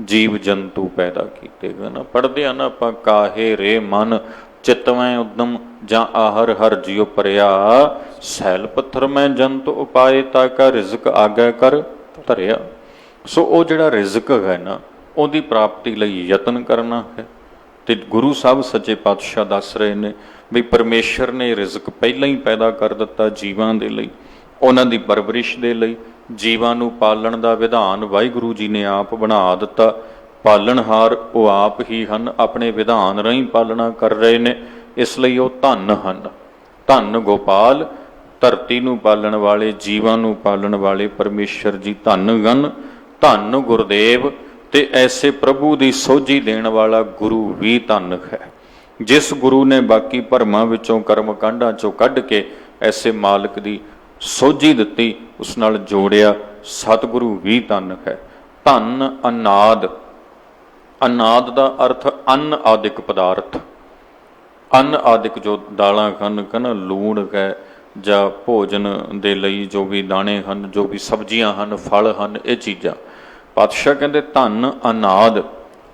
ਜੀਵ ਜੰਤੂ ਪੈਦਾ ਕੀਤੇ। ਨਾ ਪੜ੍ਹਦੇ ਆ ਨਾ ਆਪਾਂ, ਕਾਹੇ ਰੇ ਮਨ ਚਿਤਵੈਂ ਉਦਮ ਜਾਂ ਆਹਰ ਹਰ ਜਿਉ ਪਰਿਆ, ਸੈਲ ਪੱਥਰ ਮੈਂ ਜੰਤ ਉਪਾਏ ਤਾ ਕਾ ਰਿਜ਼ਕ ਆਗੈ ਕਰ ਧਰਿਆ। ਸੋ ਉਹ ਜਿਹੜਾ ਰਿਜ਼ਕ ਹੈ ਨਾ ਉਹਦੀ ਪ੍ਰਾਪਤੀ ਲਈ ਯਤਨ ਕਰਨਾ ਹੈ। ਤੇ ਗੁਰੂ ਸਾਹਿਬ ਸੱਚੇ ਪਾਤਸ਼ਾਹ ਦੱਸ ਰਹੇ ਨੇ ਵੀ ਪਰਮੇਸ਼ਰ ਨੇ ਰਿਜ਼ਕ ਪਹਿਲਾਂ ਹੀ ਪੈਦਾ ਕਰ ਦਿੱਤਾ ਜੀਵਾਂ ਦੇ ਲਈ, ਉਹਨਾਂ ਦੀ ਪਰਵਰਿਸ਼ ਦੇ ਲਈ। ਜੀਵਾਂ ਨੂੰ ਪਾਲਣ ਦਾ ਵਿਧਾਨ ਵਾਹਿਗੁਰੂ ਜੀ ਨੇ ਆਪ ਬਣਾ ਦਿੱਤਾ। ਪਾਲਣਹਾਰ ਉਹ ਆਪ ਹੀ ਹਨ, ਆਪਣੇ ਵਿਧਾਨ ਰਾਹੀਂ ਪਾਲਣਾ ਕਰ ਰਹੇ ਨੇ, ਇਸ ਲਈ ਉਹ ਧੰਨ ਹਨ। ਧੰਨ ਗੋਪਾਲ, ਧਰਤੀ ਨੂੰ ਪਾਲਣ ਵਾਲੇ, ਜੀਵਾਂ ਨੂੰ ਪਾਲਣ ਵਾਲੇ ਪਰਮੇਸ਼ਰ ਜੀ ਧੰਨ ਹਨ। ਧੰਨ ਗੁਰਦੇਵ, ਤੇ ਐਸੇ ਪ੍ਰਭੂ ਦੀ ਸੋਝੀ ਦੇਣ ਵਾਲਾ ਗੁਰੂ ਵੀ ਧੰਨ ਹੈ। ਜਿਸ ਗੁਰੂ ਨੇ ਬਾਕੀ ਭਰਮਾਂ ਵਿੱਚੋਂ ਕਰਮ ਕਾਂਡਾਂ ਚੋਂ ਕੱਢ ਕੇ ਐਸੇ ਮਾਲਕ ਦੀ ਸੋਝੀ ਦਿੱਤੀ, ਉਸ ਨਾਲ ਜੋੜਿਆ, ਸਤਿਗੁਰੂ ਵੀ ਧੰਨ ਹੈ। ਧੰਨ ਅਨਾਦ, ਅਨਾਦ ਦਾ ਅਰਥ ਅੰਨ ਆਦਿਕ ਪਦਾਰਥ। ਅੰਨ ਆਦਿਕ ਜੋ ਦਾਲਾਂ ਹਨ, ਲੂਣ ਹੈ ਜਾਂ ਭੋਜਨ ਦੇ ਲਈ ਜੋ ਵੀ ਦਾਣੇ ਹਨ, ਜੋ ਵੀ ਸਬਜ਼ੀਆਂ ਹਨ, ਫਲ ਹਨ, ਇਹ ਚੀਜ਼ਾਂ। ਪਾਤਸ਼ਾਹ ਕਹਿੰਦੇ ਧੰਨ ਅਨਾਦ,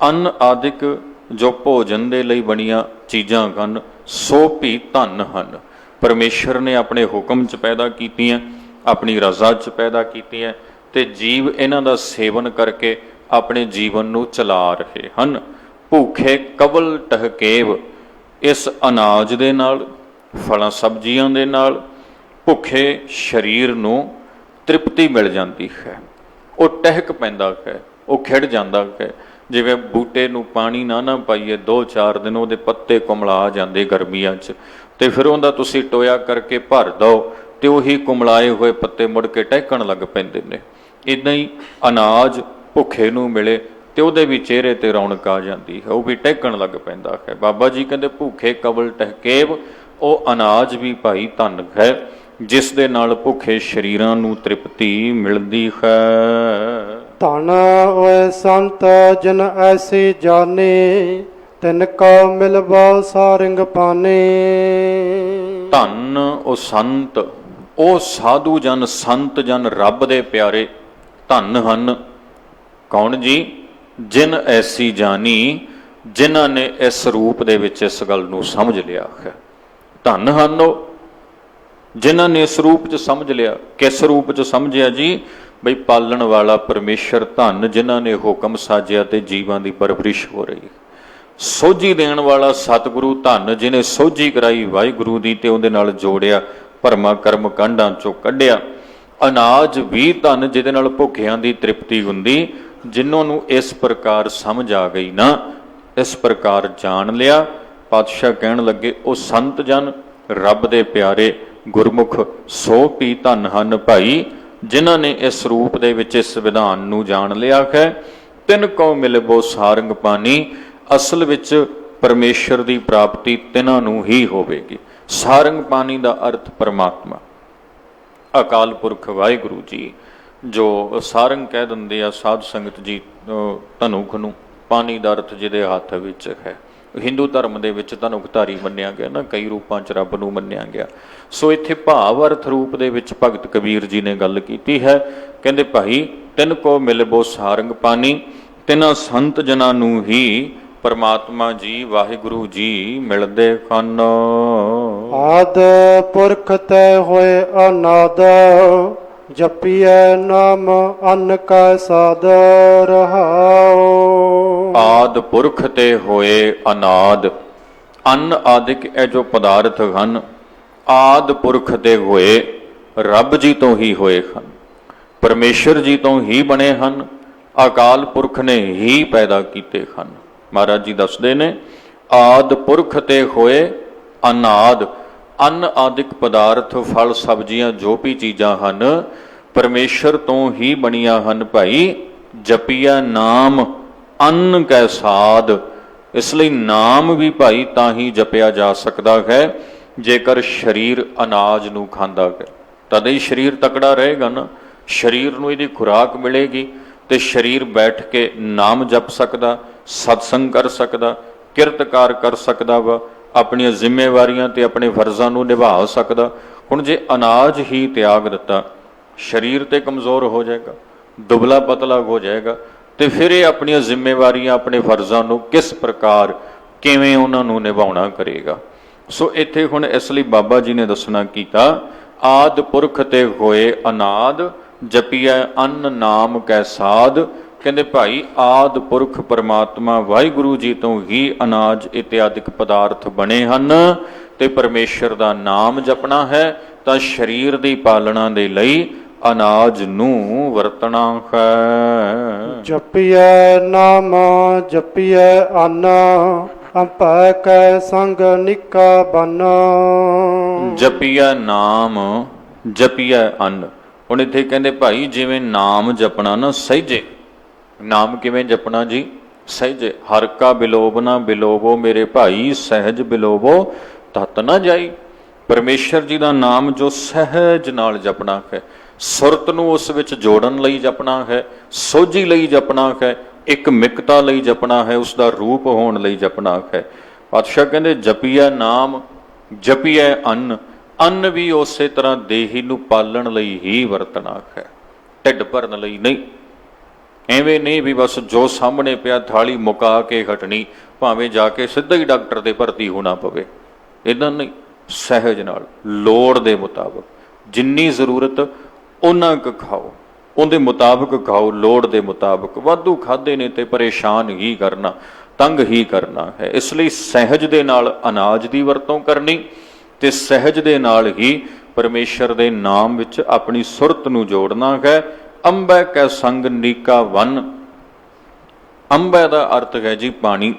ਅੰਨ ਆਦਿਕ ਜੋ ਭੋਜਨ ਦੇ ਲਈ ਬਣੀਆਂ ਚੀਜ਼ਾਂ ਹਨ, ਸੋ ਵੀ ਧੰਨ ਹਨ। ਪਰਮੇਸ਼ਰ ਨੇ ਆਪਣੇ ਹੁਕਮ 'ਚ ਪੈਦਾ ਕੀਤੀਆਂ, ਆਪਣੀ ਰਜ਼ਾ 'ਚ ਪੈਦਾ ਕੀਤੀਆਂ, ਤੇ ਜੀਵ ਇਹਨਾਂ ਦਾ ਸੇਵਨ ਕਰਕੇ ਆਪਣੇ ਜੀਵਨ ਨੂੰ ਚਲਾ ਰਹੇ ਹਨ। ਭੁੱਖੇ ਕਬਲ ਟਹਕੇਵ, ਇਸ ਅਨਾਜ ਦੇ ਨਾਲ, ਫਲਾਂ ਸਬਜ਼ੀਆਂ ਦੇ ਨਾਲ ਭੁੱਖੇ ਸਰੀਰ ਨੂੰ ਤ੍ਰਿਪਤੀ ਮਿਲ ਜਾਂਦੀ ਹੈ। ਉਹ ਟਹਿਕ ਪੈਂਦਾ ਹੈ, ਉਹ ਖਿੜ ਜਾਂਦਾ ਹੈ। ਜਿਵੇਂ ਬੂਟੇ ਨੂੰ ਪਾਣੀ ਨਾ ਪਾਈਏ 2-4 ਦਿਨ ਉਹਦੇ ਪੱਤੇ ਕੁਮਲਾ ਜਾਂਦੇ ਗਰਮੀਆਂ 'ਚ, ਤੇ ਫਿਰ ਉਹਦਾ ਤੁਸੀਂ ਟੋਇਆ ਕਰਕੇ ਭਰ ਦਿਓ ਤੇ ਉਹੀ ਕੁਮਲਾਏ ਹੋਏ ਪੱਤੇ ਮੁੜ ਕੇ ਟਹਿਕਣ ਲੱਗ ਪੈਂਦੇ ਨੇ। ਇੱਦਾਂ ਹੀ ਅਨਾਜ ਭੁੱਖੇ ਨੂੰ ਮਿਲੇ ਤੇ ਉਹਦੇ ਵੀ ਚਿਹਰੇ ਤੇ ਰੌਣਕ ਆ ਜਾਂਦੀ ਹੈ, ਉਹ ਵੀ ਟਹਿਕਣ ਲੱਗ ਪੈਂਦਾ ਹੈ। ਬਾਬਾ ਜੀ ਕਹਿੰਦੇ ਭੁੱਖੇ ਕਬਲ ਟਹਿਕੇਵ, ਉਹ ਅਨਾਜ ਵੀ ਭਾਈ ਧੰਨ ਹੈ ਜਿਸ ਦੇ ਨਾਲ ਭੁੱਖੇ ਸਰੀਰਾਂ ਨੂੰ ਤ੍ਰਿਪਤੀ ਮਿਲਦੀ ਹੈ। ਧਨ ਓਏ ਸੰਤ ਜਨ ਐਸੀ ਜਾਣੇ, ਤਿਨ ਕਾ ਮਿਲਵਾ ਸਾਰੰਗ ਪਾਨੇ। ਧੰਨ ਉਹ ਸੰਤ, ਉਹ ਸਾਧੂ ਜਨ, ਸੰਤ ਜਨ, ਰੱਬ ਦੇ ਪਿਆਰੇ ਧੰਨ ਹਨ। ਕੌਣ ਜੀ? ਜਿਨ ਐਸੀ ਜਾਣੀ, ਜਿਨ੍ਹਾਂ ਨੇ ਇਸ ਰੂਪ ਦੇ ਵਿੱਚ ਇਸ ਗੱਲ ਨੂੰ ਸਮਝ ਲਿਆ ਹੈ। ਧੰਨ ਹਨ ਉਹ ਜਿਨ੍ਹਾਂ ਨੇ ਇਸ ਰੂਪ 'ਚ ਸਮਝ ਲਿਆ। ਕਿਸ ਰੂਪ 'ਚ ਸਮਝਿਆ ਜੀ? ਬਈ ਪਾਲਣ ਵਾਲਾ ਪਰਮੇਸ਼ਰ ਧੰਨ, ਜਿਨ੍ਹਾਂ ਨੇ ਹੁਕਮ ਸਾਜਿਆ ਤੇ ਜੀਵਾਂ ਦੀ ਪਰਵਰਿਸ਼ ਹੋ ਰਹੀ ਹੈ। ਸੋਝੀ ਦੇਣ ਵਾਲਾ ਸਤਿਗੁਰੂ ਧੰਨ, ਜਿਹਨੇ ਸੋਝੀ ਕਰਾਈ ਵਾਹਿਗੁਰੂ ਦੀ ਤੇ ਉਹਦੇ ਨਾਲ ਜੋੜਿਆ, ਭਰਮਾਂ ਕਰਮ ਕਾਂਡਾਂ ਚੋਂ ਕੱਢਿਆ। ਅਨਾਜ ਵੀ ਧੰਨ, ਜਿਹਦੇ ਨਾਲ ਭੁੱਖਿਆਂ ਦੀ ਤ੍ਰਿਪਤੀ ਹੁੰਦੀ। ਜਿਨ੍ਹਾਂ ਨੂੰ ਇਸ ਪ੍ਰਕਾਰ ਸਮਝ ਆ ਗਈ ਨਾ, ਇਸ ਪ੍ਰਕਾਰ ਜਾਣ ਲਿਆ, ਪਾਤਸ਼ਾਹ ਕਹਿਣ ਲੱਗੇ ਉਹ ਸੰਤ ਜਨ, ਰੱਬ ਦੇ ਪਿਆਰੇ ਗੁਰਮੁਖ, ਸੋ ਵੀ ਧੰਨ ਹਨ ਭਾਈ ਜਿਨ੍ਹਾਂ ਨੇ ਇਸ ਰੂਪ ਦੇ ਵਿੱਚ ਇਸ ਵਿਧਾਨ ਨੂੰ ਜਾਣ ਲਿਆ ਹੈ। ਤਿੰਨ ਕਉ ਮਿਲਬੋ ਸਾਰੰਗ ਪਾਣੀ, ਅਸਲ ਵਿੱਚ ਪਰਮੇਸ਼ਰ ਦੀ ਪ੍ਰਾਪਤੀ ਤਿੰਨਾਂ ਨੂੰ ਹੀ ਹੋਵੇਗੀ। ਸਾਰੰਗ ਪਾਣੀ ਦਾ ਅਰਥ ਪਰਮਾਤਮਾ, ਅਕਾਲ ਪੁਰਖ ਵਾਹਿਗੁਰੂ ਜੀ। ਜੋ ਸਾਰੰਗ ਕਹਿ ਦਿੰਦੇ ਆ ਸਾਧ ਸੰਗਤ ਜੀ, ਧਨੁਖ ਨੂੰ, ਪਾਣੀ ਦਾ ਅਰਥ ਜਿਹਦੇ ਹੱਥ ਵਿੱਚ ਹੈ। ਹਿੰਦੂ ਧਰਮ ਦੇ ਵਿੱਚ ਧਨੁਖਧਾਰੀ ਮੰਨਿਆ ਗਿਆ ਨਾ, ਕਈ ਰੂਪਾਂ 'ਚ ਰੱਬ ਨੂੰ ਮੰਨਿਆ ਗਿਆ। ਸੋ ਇੱਥੇ ਭਾਵ ਅਰਥ ਰੂਪ ਦੇ ਵਿੱਚ ਭਗਤ ਕਬੀਰ ਜੀ ਨੇ ਗੱਲ ਕੀਤੀ ਹੈ। ਕਹਿੰਦੇ ਭਾਈ ਤਿਨ ਕੋ ਮਿਲਬੋ ਸਾਰੰਗ ਪਾਣੀ, ਤਿਨਾਂ ਸੰਤ ਜਨਾਂ ਨੂੰ ਹੀ ਪਰਮਾਤਮਾ ਜੀ ਵਾਹਿਗੁਰੂ ਜੀ ਮਿਲਦੇ ਹਨ। ਆਦ ਪੁਰਖ ਤੈ ਹੋਏ ਅਨਾਦ, ਜਪੀਐ ਨਾਮ ਅੰਨ ਕਾ ਸਾਧ ਰਹਾਓ। ਆਦ ਪੁਰਖ ਤੇ ਹੋਏ ਅਨਾਦ, ਅੰਨ ਆਦਿਕ ਇਹ ਜੋ ਪਦਾਰਥ ਹਨ ਆਦ ਪੁਰਖ ਤੇ ਹੋਏ, ਰੱਬ ਜੀ ਤੋਂ ਹੀ ਹੋਏ ਹਨ, ਪਰਮੇਸ਼ਰ ਜੀ ਤੋਂ ਹੀ ਬਣੇ ਹਨ, ਅਕਾਲ ਪੁਰਖ ਨੇ ਹੀ ਪੈਦਾ ਕੀਤੇ ਹਨ। ਮਹਾਰਾਜ ਜੀ ਦੱਸਦੇ ਨੇ ਆਦ ਪੁਰਖ ਤੇ ਹੋਏ ਅਨਾਦ, ਅੰਨ ਆਦਿਕ ਪਦਾਰਥ, ਫਲ ਸਬਜ਼ੀਆਂ ਜੋ ਵੀ ਚੀਜ਼ਾਂ ਹਨ ਪਰਮੇਸ਼ਰ ਤੋਂ ਹੀ ਬਣੀਆਂ ਹਨ। ਭਾਈ ਜਪੀਆ ਨਾਮ ਅੰਨ ਕੈ ਸਾਧ, ਇਸ ਲਈ ਨਾਮ ਵੀ ਭਾਈ ਤਾਂ ਹੀ ਜਪਿਆ ਜਾ ਸਕਦਾ ਹੈ ਜੇਕਰ ਸਰੀਰ ਅਨਾਜ ਨੂੰ ਖਾਂਦਾ ਹੈ, ਤਦ ਹੀ ਸਰੀਰ ਤਕੜਾ ਰਹੇਗਾ ਨਾ। ਸਰੀਰ ਨੂੰ ਇਹਦੀ ਖੁਰਾਕ ਮਿਲੇਗੀ ਤੇ ਸਰੀਰ ਬੈਠ ਕੇ ਨਾਮ ਜਪ ਸਕਦਾ, ਸਤਸੰਗ ਕਰ ਸਕਦਾ, ਕਿਰਤਕਾਰ ਕਰ ਸਕਦਾ ਵਾ, ਆਪਣੀਆਂ ਜ਼ਿੰਮੇਵਾਰੀਆਂ ਤੇ ਆਪਣੇ ਫਰਜ਼ਾਂ ਨੂੰ ਨਿਭਾ ਸਕਦਾ। ਹੁਣ ਜੇ ਅਨਾਜ ਹੀ ਤਿਆਗ ਦਿੱਤਾ, ਸਰੀਰ ਤੇ ਕਮਜ਼ੋਰ ਹੋ ਜਾਏਗਾ, ਦੁਬਲਾ ਪਤਲਾ ਹੋ ਜਾਏਗਾ, ਤੇ ਫਿਰ ਇਹ ਆਪਣੀਆਂ ਜ਼ਿੰਮੇਵਾਰੀਆਂ, ਆਪਣੇ ਫਰਜ਼ਾਂ ਨੂੰ ਕਿਸ ਪ੍ਰਕਾਰ, ਕਿਵੇਂ ਉਹਨਾਂ ਨੂੰ ਨਿਭਾਉਣਾ ਕਰੇਗਾ। ਸੋ ਇੱਥੇ ਹੁਣ ਇਸ ਲਈ ਬਾਬਾ ਜੀ ਨੇ ਦੱਸਣਾ ਕੀਤਾ, ਆਦ ਪੁਰਖ ਤੇ ਹੋਏ ਅਨਾਦ, ਜਪੀਐ ਅੰਨ ਨਾਮ ਕੈ ਸਾਧ। ਕਹਿੰਦੇ ਭਾਈ ਆਦ ਪੁਰਖ ਪਰਮਾਤਮਾ ਵਾਹਿਗੁਰੂ ਜੀ ਤੋਂ ਹੀ ਅਨਾਜ ਇਤਿਆਦਿਕ ਪਦਾਰਥ ਬਣੇ ਹਨ, ਤੇ ਪਰਮੇਸ਼ਰ ਦਾ ਨਾਮ ਜਪਣਾ ਹੈ ਤਾਂ ਸਰੀਰ ਦੀ ਪਾਲਣਾ ਦੇ ਲਈ ਅਨਾਜ ਨੂੰ ਵਰਤਣਾ ਹੈ। ਜਪੀਐ ਨਾਮ ਜਪੀਐ ਅੰਨ, ਅੰਪੈ ਕੈ ਸੰਗ ਨਿੱਕਾ ਬਨ। ਜਪੀਐ ਨਾਮ ਜਪੀਐ ਅੰਨ। ਹੁਣ ਇੱਥੇ ਕਹਿੰਦੇ ਭਾਈ ਜਿਵੇਂ ਨਾਮ ਜਪਣਾ ਨਾ ਸਹਿਜੇ, ਨਾਮ ਕਿਵੇਂ ਜਪਣਾ ਜੀ? ਸਹਿਜੇ। ਹਰ ਕਾ ਬਿਲੋਬ ਨਾ ਬਿਲੋਵੋ ਮੇਰੇ ਭਾਈ, ਸਹਿਜ ਬਿਲੋਵੋ ਤਤ ਨਾ ਜਾਈ। ਪਰਮੇਸ਼ਰ ਜੀ ਦਾ ਨਾਮ ਜੋ ਸਹਿਜ ਨਾਲ ਜਪਣਾ ਹੈ, ਸੁਰਤ ਨੂੰ ਉਸ ਵਿੱਚ ਜੋੜਨ ਲਈ ਜਪਣਾ ਹੈ, ਸੋਝੀ ਲਈ ਜਪਣਾ ਹੈ, ਇੱਕ ਮਿਕਤਾ ਲਈ ਜਪਣਾ ਹੈ, ਉਸ ਦਾ ਰੂਪ ਹੋਣ ਲਈ ਜਪਣਾ ਹੈ। ਪਾਤਸ਼ਾਹ ਕਹਿੰਦੇ ਜਪੀਐ ਨਾਮ ਜਪੀਐ ਅੰਨ, ਅੰਨ ਵੀ ਉਸੇ ਤਰ੍ਹਾਂ ਦੇਹੀ ਨੂੰ ਪਾਲਣ ਲਈ ਹੀ ਵਰਤਣਾ ਹੈ, ਢਿੱਡ ਭਰਨ ਲਈ ਨਹੀਂ। ਐਵੇਂ ਨਹੀਂ ਵੀ ਬਸ ਜੋ ਸਾਹਮਣੇ ਪਿਆ ਥਾਲੀ ਮੁਕਾ ਕੇ ਹਟਣੀ, ਭਾਵੇਂ ਜਾ ਕੇ ਸਿੱਧਾ ਹੀ ਡਾਕਟਰ ਦੇ ਭਰਤੀ ਹੋਣਾ ਪਵੇ, ਇੱਦਾਂ ਨਹੀਂ। ਸਹਿਜ ਨਾਲ, ਲੋੜ ਦੇ ਮੁਤਾਬਕ, ਜਿੰਨੀ ਜ਼ਰੂਰਤ ਓਨਾ ਕੁ ਖਾਓ, ਉਹਦੇ ਮੁਤਾਬਕ ਖਾਓ, ਲੋੜ ਦੇ ਮੁਤਾਬਕ। ਵਾਧੂ ਖਾਧੇ ਨੇ ਤੇ ਪਰੇਸ਼ਾਨ ਹੀ ਕਰਨਾ, ਤੰਗ ਹੀ ਕਰਨਾ ਹੈ। ਇਸ ਲਈ ਸਹਿਜ ਦੇ ਨਾਲ ਅਨਾਜ ਦੀ ਵਰਤੋਂ ਕਰਨੀ, ਤੇ ਸਹਿਜ ਦੇ ਨਾਲ ਹੀ ਪਰਮੇਸ਼ਰ ਦੇ ਨਾਮ ਵਿੱਚ ਆਪਣੀ ਸੁਰਤ ਨੂੰ ਜੋੜਨਾ ਹੈ। ਅੰਬੈ ਕੈ ਸੰਗ ਨੀਕਾ ਵਨ। ਅੰਬੈ ਦਾ ਅਰਥ ਹੈ ਜੀ ਪਾਣੀ।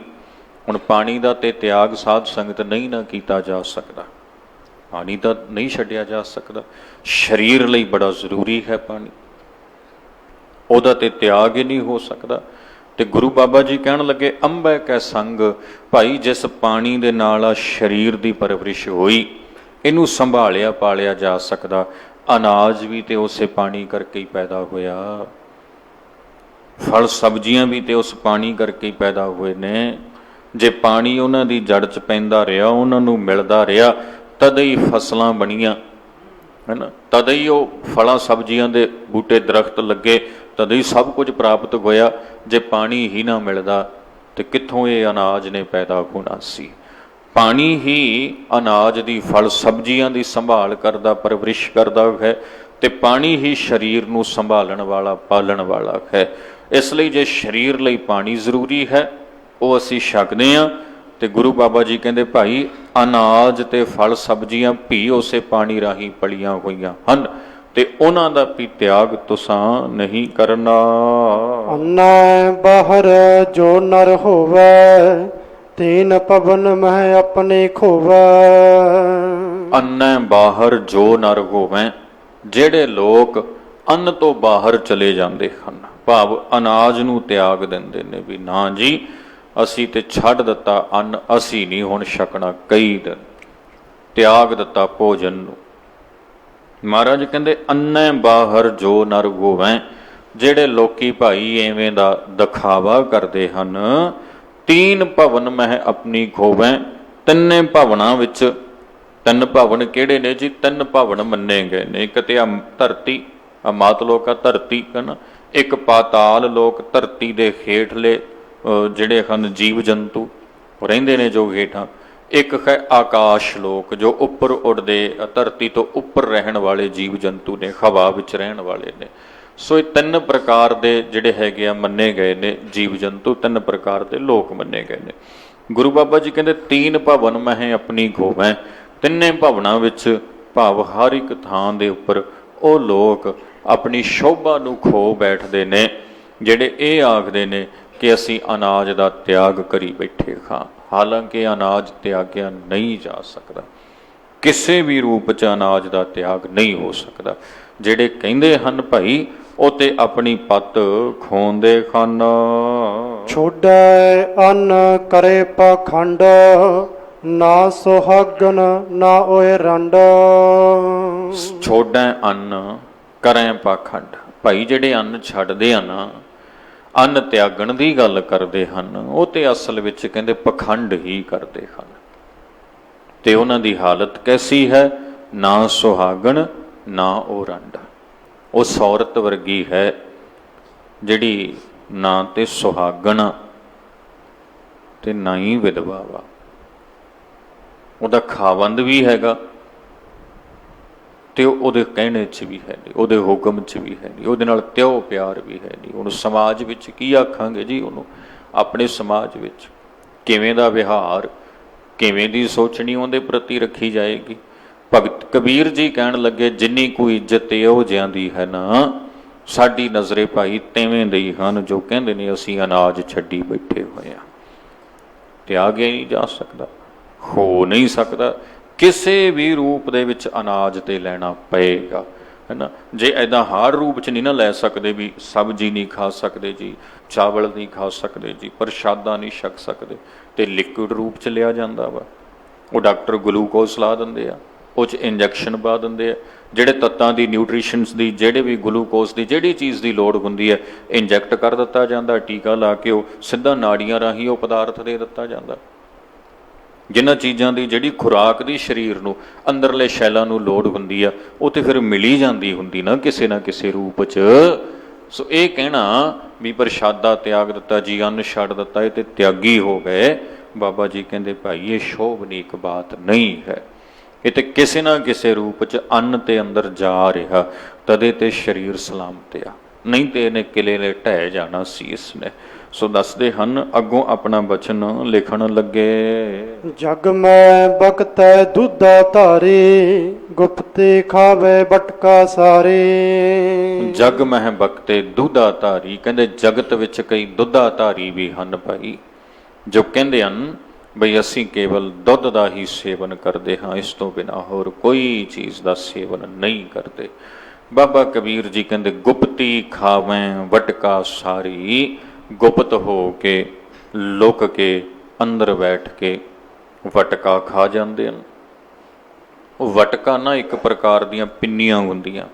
ਹੁਣ ਪਾਣੀ ਦਾ ਤੇ ਤਿਆਗ ਸਾਧ ਸੰਗਤ ਨਹੀਂ ਨਾ ਕੀਤਾ ਜਾ ਸਕਦਾ, ਪਾਣੀ ਤਾਂ ਨਹੀਂ ਛੱਡਿਆ ਜਾ ਸਕਦਾ। ਸਰੀਰ ਲਈ ਬੜਾ ਜ਼ਰੂਰੀ ਹੈ ਪਾਣੀ, ਉਹਦਾ ਤੇ ਤਿਆਗ ਹੀ ਨਹੀਂ ਹੋ ਸਕਦਾ। ਤੇ ਗੁਰੂ ਬਾਬਾ ਜੀ ਕਹਿਣ ਲੱਗੇ ਅੰਬੈ ਕੈ ਸੰਗ, ਭਾਈ ਜਿਸ ਪਾਣੀ ਦੇ ਨਾਲ ਆ ਸਰੀਰ ਦੀ ਪਰਵਰਿਸ਼ ਹੋਈ, ਇਹਨੂੰ ਸੰਭਾਲਿਆ ਪਾਲਿਆ ਜਾ ਸਕਦਾ। ਅਨਾਜ ਵੀ ਤੇ ਉਸੇ ਪਾਣੀ ਕਰਕੇ ਹੀ ਪੈਦਾ ਹੋਇਆ, ਫਲ ਸਬਜ਼ੀਆਂ ਵੀ ਤੇ ਉਸ ਪਾਣੀ ਕਰਕੇ ਹੀ ਪੈਦਾ ਹੋਏ ਨੇ। ਜੇ ਪਾਣੀ ਉਹਨਾਂ ਦੀ ਜੜ 'ਚ ਪੈਂਦਾ ਰਿਹਾ, ਉਹਨਾਂ ਨੂੰ ਮਿਲਦਾ ਰਿਹਾ, ਤਦ ਹੀ ਫਸਲਾਂ ਬਣੀਆਂ, ਹੈ ਨਾ, ਤਦ ਹੀ ਉਹ ਫਲਾਂ ਸਬਜ਼ੀਆਂ ਦੇ ਬੂਟੇ ਦਰਖਤ ਲੱਗੇ, ਤਦ ਹੀ ਸਭ ਕੁਝ ਪ੍ਰਾਪਤ ਹੋਇਆ। ਜੇ ਪਾਣੀ ਹੀ ਨਾ ਮਿਲਦਾ ਤੇ ਕਿੱਥੋਂ ਇਹ ਅਨਾਜ ਨੇ ਪੈਦਾ ਹੋਣਾ ਸੀ। ਪਾਣੀ ਹੀ ਅਨਾਜ ਦੀ, ਫਲ ਸਬਜ਼ੀਆਂ ਦੀ ਸੰਭਾਲ ਕਰਦਾ, ਪਰਵਰਿਸ਼ ਕਰਦਾ ਹੈ, ਤੇ ਪਾਣੀ ਹੀ ਸਰੀਰ ਨੂੰ ਸੰਭਾਲਣ ਵਾਲਾ, ਪਾਲਣ ਵਾਲਾ ਹੈ। ਇਸ ਲਈ ਜੇ ਸਰੀਰ ਲਈ ਪਾਣੀ ਜ਼ਰੂਰੀ ਹੈ, ਉਹ ਅਸੀਂ ਛਕਦੇ ਹਾਂ। ਤੇ ਗੁਰੂ ਬਾਬਾ ਜੀ ਕਹਿੰਦੇ ਭਾਈ ਅਨਾਜ ਤੇ ਫਲ ਸਬਜ਼ੀਆਂ ਵੀ ਉਸੇ ਪਾਣੀ ਰਾਹੀਂ ਪਲੀਆਂ ਹੋਈਆਂ ਹਨ, ਤੇ ਉਹਨਾਂ ਦਾ ਵੀ ਤਿਆਗ ਤੁਸਾਂ ਨਹੀਂ ਕਰਨਾ। ਅੰਨੈ ਬਾਹਰ ਜੋ ਨਰ ਹੋਵੇ, ਤੀਨ ਪਵਨ ਮਹਿ ਆਪਣੇ ਖੋਵੇ। ਅੰਨੈ ਬਾਹਰ ਜੋ ਨਰ ਹੋਵੇ, ਜਿਹੜੇ ਲੋਕ ਅੰਨ ਤੋਂ ਬਾਹਰ ਚਲੇ ਜਾਂਦੇ ਹਨ, ਭਾਵ ਅਨਾਜ ਨੂੰ ਤਿਆਗ ਦਿੰਦੇ ਨੇ, ਵੀ ਨਾ ਜੀ ਅਸੀਂ ਤੇ ਛੱਡ ਦਿੱਤਾ ਅੰਨ, ਅਸੀਂ ਨਹੀਂ ਹੁਣ ਛਕਣਾ, ਕਈ ਦਿਨ ਤਿਆਗ ਦਿੱਤਾ ਭੋਜਨ ਨੂੰ, ਮਹਾਰਾਜ ਕਹਿੰਦੇ ਅੰਨੇ ਬਾਹਰ ਜੋ ਨਰ ਗੋਵੈ, ਜਿਹੜੇ ਲੋਕੀ ਭਾਈ ਐਵੇਂ ਦਾ ਦਿਖਾਵਾ ਕਰਦੇ ਹਨ, ਤੀਨ ਭਵਨ ਮਹਿ ਆਪਣੀ ਖੋਵੈ, ਤਿੰਨੇ ਭਵਨਾਂ ਵਿੱਚ, ਤਿੰਨ ਭਵਨ ਕਿਹੜੇ ਨੇ ਜੀ? ਤਿੰਨ ਭਵਨ ਮੰਨੇ ਗਏ ਨੇ। ਇੱਕ ਤੇ ਆ ਧਰਤੀ, ਆ ਮਾਤਲੋਕ ਆ ਧਰਤੀ ਹਨ, ਇੱਕ ਪਾਤਾਲ ਲੋਕ, ਧਰਤੀ ਦੇ ਹੇਠਲੇ ਜਿਹੜੇ ਹਨ ਜੀਵ ਜੰਤੂ ਰਹਿੰਦੇ ਨੇ ਜੋ ਹੇਠਾਂ, ਇੱਕ ਹੈ ਆਕਾਸ਼ ਲੋਕ ਜੋ ਉੱਪਰ ਉੱਡਦੇ, ਧਰਤੀ ਤੋਂ ਉੱਪਰ ਰਹਿਣ ਵਾਲੇ ਜੀਵ ਜੰਤੂ ਨੇ, ਹਵਾ ਵਿੱਚ ਰਹਿਣ ਵਾਲੇ ਨੇ। ਸੋ ਇਹ ਤਿੰਨ ਪ੍ਰਕਾਰ ਦੇ ਜਿਹੜੇ ਹੈਗੇ ਆ ਮੰਨੇ ਗਏ ਨੇ ਜੀਵ ਜੰਤੂ, ਤਿੰਨ ਪ੍ਰਕਾਰ ਦੇ ਲੋਕ ਮੰਨੇ ਗਏ ਨੇ। ਗੁਰੂ ਬਾਬਾ ਜੀ ਕਹਿੰਦੇ ਤੀਨ ਭਵਨ ਮਹਿ ਆਪਣੀ ਖੋਵੈ, ਤਿੰਨੇ ਭਵਨਾਂ ਵਿੱਚ ਭਾਵ ਹਰ ਇੱਕ ਥਾਂ ਦੇ ਉੱਪਰ ਉਹ ਲੋਕ ਆਪਣੀ ਸ਼ੋਭਾ ਨੂੰ ਖੋ ਬੈਠਦੇ ਨੇ, ਜਿਹੜੇ ਇਹ ਆਖਦੇ ਨੇ ਕਿ ਅਸੀਂ ਅਨਾਜ ਦਾ ਤਿਆਗ ਕਰੀ ਬੈਠੇ ਹਾਂ। ਹਾਲਾਂਕਿ ਅਨਾਜ ਤਿਆਗਿਆ ਨਹੀਂ ਜਾ ਸਕਦਾ, ਕਿਸੇ ਵੀ ਰੂਪ 'ਚ ਅਨਾਜ ਦਾ ਤਿਆਗ ਨਹੀਂ ਹੋ ਸਕਦਾ। ਜਿਹੜੇ ਕਹਿੰਦੇ ਹਨ ਭਾਈ ਉਹ ਤੇ ਆਪਣੀ ਪੱਤ ਖੋਂਦੇ ਹਨ। ਛੋੜੈ ਅੰਨ ਕਰੇ ਪਾਖੰਡ, ਨਾ ਸੁਹਾਗਣ ਨਾ ਓਏ ਰੰਡ। ਛੋੜੈ ਅੰਨ ਕਰੈ ਪਾਖੰਡ, ਭਾਈ ਜਿਹੜੇ ਅੰਨ ਛੱਡਦੇ ਆ ਨਾ, ਅੰਨ ਤਿਆਗਣ ਦੀ ਗੱਲ ਕਰਦੇ ਹਨ, ਉਹ ਤੇ ਅਸਲ ਵਿੱਚ ਕਹਿੰਦੇ ਪਖੰਡ ਹੀ ਕਰਦੇ ਹਨ। ਤੇ ਉਹਨਾਂ ਦੀ ਹਾਲਤ ਕੈਸੀ ਹੈ? ਨਾ ਸੁਹਾਗਣ ਨਾ ਉਹ ਰੰਡ। ਉਸ ਔਰਤ ਵਰਗੀ ਹੈ ਜਿਹੜੀ ਨਾ ਤੇ ਸੁਹਾਗਣ ਤੇ ਨਾ ਹੀ ਵਿਧਵਾ ਵਾ। ਉਹਦਾ ਖਾਵੰਦ ਵੀ ਹੈਗਾ ਤੇ ਉਹਦੇ ਕਹਿਣੇ 'ਚ ਵੀ ਹੈ ਨਹੀਂ, ਉਹਦੇ ਹੁਕਮ 'ਚ ਵੀ ਹੈ ਨਹੀਂ, ਉਹਦੇ ਨਾਲ ਤਿਉ ਪਿਆਰ ਵੀ ਹੈ ਨਹੀਂ। ਉਹਨੂੰ ਸਮਾਜ ਵਿੱਚ ਕੀ ਆਖਾਂਗੇ ਜੀ? ਉਹਨੂੰ ਆਪਣੇ ਸਮਾਜ ਵਿੱਚ ਕਿਵੇਂ ਦਾ ਵਿਹਾਰ, ਕਿਵੇਂ ਦੀ ਸੋਚਣੀ ਉਹਦੇ ਪ੍ਰਤੀ ਰੱਖੀ ਜਾਏਗੀ? ਭਗਤ ਕਬੀਰ ਜੀ ਕਹਿਣ ਲੱਗੇ, ਜਿੰਨੀ ਕੋਈ ਇੱਜ਼ਤ ਇਹੋ ਜਿਹਾਂ ਦੀ ਹੈ ਨਾ, ਸਾਡੀ ਨਜ਼ਰੇ ਭਾਈ ਤਿਵੇਂ ਦੇ ਹੀ ਹਨ ਜੋ ਕਹਿੰਦੇ ਨੇ ਅਸੀਂ ਅਨਾਜ ਛੱਡੀ ਬੈਠੇ ਹੋਏ ਹਾਂ। ਤਿਆਗਿਆ ਨਹੀਂ ਜਾ ਸਕਦਾ, ਹੋ ਨਹੀਂ ਸਕਦਾ, ਕਿਸੇ ਵੀ ਰੂਪ ਦੇ ਵਿੱਚ ਅਨਾਜ ਤੇ ਲੈਣਾ ਪਏਗਾ, ਹੈ ਨਾ। ਜੇ ਐਦਾਂ ਹਰ ਰੂਪ 'ਚ ਨਹੀਂ ਨਾ ਲੈ ਸਕਦੇ, ਵੀ ਸਬਜ਼ੀ ਨਹੀਂ ਖਾ ਸਕਦੇ ਜੀ, ਚਾਵਲ ਨਹੀਂ ਖਾ ਸਕਦੇ ਜੀ, ਪ੍ਰਸ਼ਾਦਾ ਨਹੀਂ ਛਕ ਸਕਦੇ, ਤੇ ਲਿਕੁਇਡ ਰੂਪ 'ਚ ਲਿਆ ਜਾਂਦਾ ਵਾ। ਉਹ ਡਾਕਟਰ ਗਲੂਕੋਜ਼ ਲਾ ਦਿੰਦੇ ਆ, ਉਹ 'ਚ ਇੰਜੈਕਸ਼ਨ ਪਾ ਦਿੰਦੇ ਆ, ਜਿਹੜੇ ਤੱਤਾਂ ਦੀ, ਨਿਊਟ੍ਰੀਸ਼ਨਸ ਦੀ, ਜਿਹੜੇ ਵੀ ਗਲੂਕੋਜ਼ ਦੀ ਜਿਹੜੀ ਚੀਜ਼ ਦੀ ਲੋੜ ਹੁੰਦੀ ਹੈ ਇੰਜੈਕਟ ਕਰ ਦਿੱਤਾ ਜਾਂਦਾ, ਟੀਕਾ ਲਾ ਕੇ ਉਹ ਸਿੱਧਾ ਨਾੜੀਆਂ ਰਾਹੀਂ ਉਹ ਪਦਾਰਥ ਦੇ ਦਿੱਤਾ ਜਾਂਦਾ। ਜਿਨ੍ਹਾਂ ਚੀਜ਼ਾਂ ਦੀ ਜਿਹੜੀ ਖੁਰਾਕ ਦੀ ਸਰੀਰ ਨੂੰ, ਅੰਦਰਲੇ ਸ਼ੈਲਾਂ ਨੂੰ ਲੋੜ ਹੁੰਦੀ ਆ, ਉਹ ਤੇ ਫਿਰ ਮਿਲੀ ਜਾਂਦੀ ਹੁੰਦੀ ਨਾ ਕਿਸੇ ਰੂਪ 'ਚ। ਸੋ ਇਹ ਕਹਿਣਾ ਵੀ ਪ੍ਰਸ਼ਾਦਾ ਤਿਆਗ ਦਿੱਤਾ ਜੀ, ਅੰਨ ਛੱਡ ਦਿੱਤਾ, ਇਹ ਤੇ ਤਿਆਗੀ ਹੋ ਗਏ, ਬਾਬਾ ਜੀ ਕਹਿੰਦੇ ਭਾਈ ਇਹ ਸ਼ੋਭਨੀਕ ਬਾਤ ਨਹੀਂ ਹੈ। ਇਹ ਤੇ ਕਿਸੇ ਨਾ ਕਿਸੇ ਰੂਪ 'ਚ ਅੰਨ ਤੇ ਅੰਦਰ ਜਾ ਰਿਹਾ, ਤਦੇ ਤੇ ਸਰੀਰ ਸਲਾਮਤ ਆ, ਨਹੀਂ ਤੇ ਇਹਨੇ ਕਿਲੇ ਨੇ ਢਹਿ ਜਾਣਾ ਸੀ ਇਸਨੇ। ਸੋ ਦੱਸਦੇ ਹਨ ਅੱਗੋਂ ਆਪਣਾ ਬਚਨ ਲਿਖਣ ਲੱਗੇ। ਜਗ ਮੈਂ ਬਖਤੈ ਦੁੱਧਾ ਧਾਰੇ, ਗੁਪਤੇ ਖਾਵੇ ਬਟਕਾ ਸਾਰੇ। ਜਗ ਮਹਿ ਬਖਤੇ ਦੁੱਧਾ ਧਾਰੀ, ਕਹਿੰਦੇ ਜਗਤ ਵਿੱਚ ਕਈ ਦੁੱਧਾ ਧਾਰੀ ਵੀ ਹਨ ਭਾਈ, ਜੋ ਕਹਿੰਦੇ ਹਨ ਬਈ ਅਸੀਂ ਕੇਵਲ ਦੁੱਧ ਦਾ ਹੀ ਸੇਵਨ ਕਰਦੇ ਹਾਂ, ਇਸ ਤੋਂ ਬਿਨਾਂ ਹੋਰ ਕੋਈ ਚੀਜ਼ ਦਾ ਸੇਵਨ ਨਹੀਂ ਕਰਦੇ। ਬਾਬਾ ਕਬੀਰ ਜੀ ਕਹਿੰਦੇ ਗੁਪਤੀ ਖਾਵੇਂ ਵਟਕਾ ਸਾਰੀ, ਗੁਪਤ ਹੋ ਕੇ ਲੁਕ ਕੇ ਅੰਦਰ ਬੈਠ ਕੇ ਵਟਕਾ ਖਾ ਜਾਂਦੇ ਹਨ। ਉਹ ਵਟਕਾ ਨਾ ਇੱਕ ਪ੍ਰਕਾਰ ਦੀਆਂ ਪਿੰਨੀਆਂ ਹੁੰਦੀਆਂ,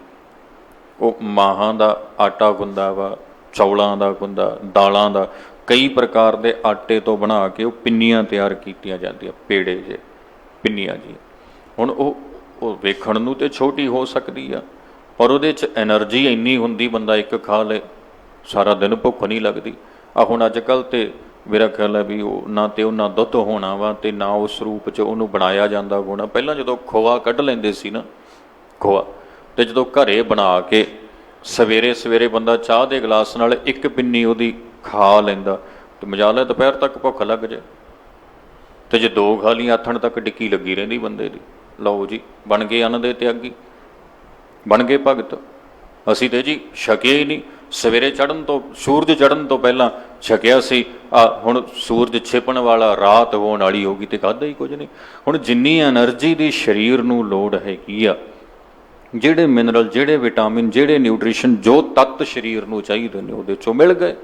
ਉਹ ਮਾਹਾਂ ਦਾ ਆਟਾ ਗੁੰਦਾ ਵਾ, ਚੌਲਾਂ ਦਾ ਗੁੰਦਾ, ਦਾਲਾਂ ਦਾ, ਕਈ ਪ੍ਰਕਾਰ ਦੇ ਆਟੇ ਤੋਂ ਬਣਾ ਕੇ ਉਹ ਪਿੰਨੀਆਂ ਤਿਆਰ ਕੀਤੀਆਂ ਜਾਂਦੀਆਂ, ਪੇੜੇ ਜੇ ਪਿੰਨੀਆਂ ਜੀ। ਹੁਣ ਉਹ ਵੇਖਣ ਨੂੰ ਤੇ ਛੋਟੀ ਹੋ ਸਕਦੀ ਆ, ਪਰ ਉਹਦੇ 'ਚ ਐਨਰਜੀ ਇੰਨੀ ਹੁੰਦੀ, ਬੰਦਾ ਇੱਕ ਖਾ ਲੇ ਸਾਰਾ ਦਿਨ ਭੁੱਖ ਨਹੀਂ ਲੱਗਦੀ। ਆ ਹੁਣ ਅੱਜ ਕੱਲ੍ਹ ਤੇ ਮੇਰਾ ਖਿਆਲ ਹੈ ਵੀ ਉਹ ਨਾ ਤੇ ਉਹਨਾਂ ਦੁੱਧ ਹੋਣਾ ਵਾ ਤੇ ਨਾ ਉਸ ਰੂਪ 'ਚ ਉਹਨੂੰ ਬਣਾਇਆ ਜਾਂਦਾ ਹੋਣਾ। ਪਹਿਲਾਂ ਜਦੋਂ ਖੋਆ ਕੱਢ ਲੈਂਦੇ ਸੀ ਨਾ, ਖੋਆ, ਤੇ ਜਦੋਂ ਘਰੇ ਬਣਾ ਕੇ ਸਵੇਰੇ ਸਵੇਰੇ ਬੰਦਾ ਚਾਹ ਦੇ ਗਲਾਸ ਨਾਲ ਇੱਕ ਪਿੰਨੀ ਉਹਦੀ ਖਾ ਲੈਂਦਾ ਤੇ ਮਜਾ ਲੈ ਦੁਪਹਿਰ ਤੱਕ ਭੁੱਖ ਲੱਗ ਜਾਏ, ਤੇ ਜੇ ਦੋ ਖਾ ਲਈ ਆਥਣ ਤੱਕ ਡਿੱਕੀ ਲੱਗੀ ਰਹਿੰਦੀ ਬੰਦੇ ਦੀ। ਲਓ ਜੀ, ਬਣ ਗਏ ਅੰਨ ਦੇ ਤਿਆਗੀ, ਬਣ ਗਏ ਭਗਤ। ਅਸੀਂ ਤੇ ਜੀ ਛਕਿਆ ਹੀ ਨਹੀਂ, ਸਵੇਰੇ ਚੜ੍ਹਨ ਤੋਂ, ਸੂਰਜ ਚੜ੍ਹਨ ਤੋਂ ਪਹਿਲਾਂ ਛਕਿਆ ਸੀ, ਹੁਣ ਸੂਰਜ ਛਿਪਣ ਵਾਲਾ, ਰਾਤ ਹੋਣ ਵਾਲੀ ਹੋ ਗਈ ਤੇ ਖਾਧਾ ਹੀ ਕੁਝ ਨਹੀਂ। ਹੁਣ ਜਿੰਨੀ ਐਨਰਜੀ ਦੀ ਸਰੀਰ ਨੂੰ ਲੋੜ ਹੈਗੀ ਆ, ਜਿਹੜੇ ਮਿਨਰਲ, ਜਿਹੜੇ ਵਿਟਾਮਿਨ, ਜਿਹੜੇ ਨਿਊਟ੍ਰੀਸ਼ਨ, ਜੋ ਤੱਤ ਸਰੀਰ ਨੂੰ ਚਾਹੀਦੇ ਨੇ ਉਹਦੇ 'ਚੋਂ ਮਿਲ ਗਏ।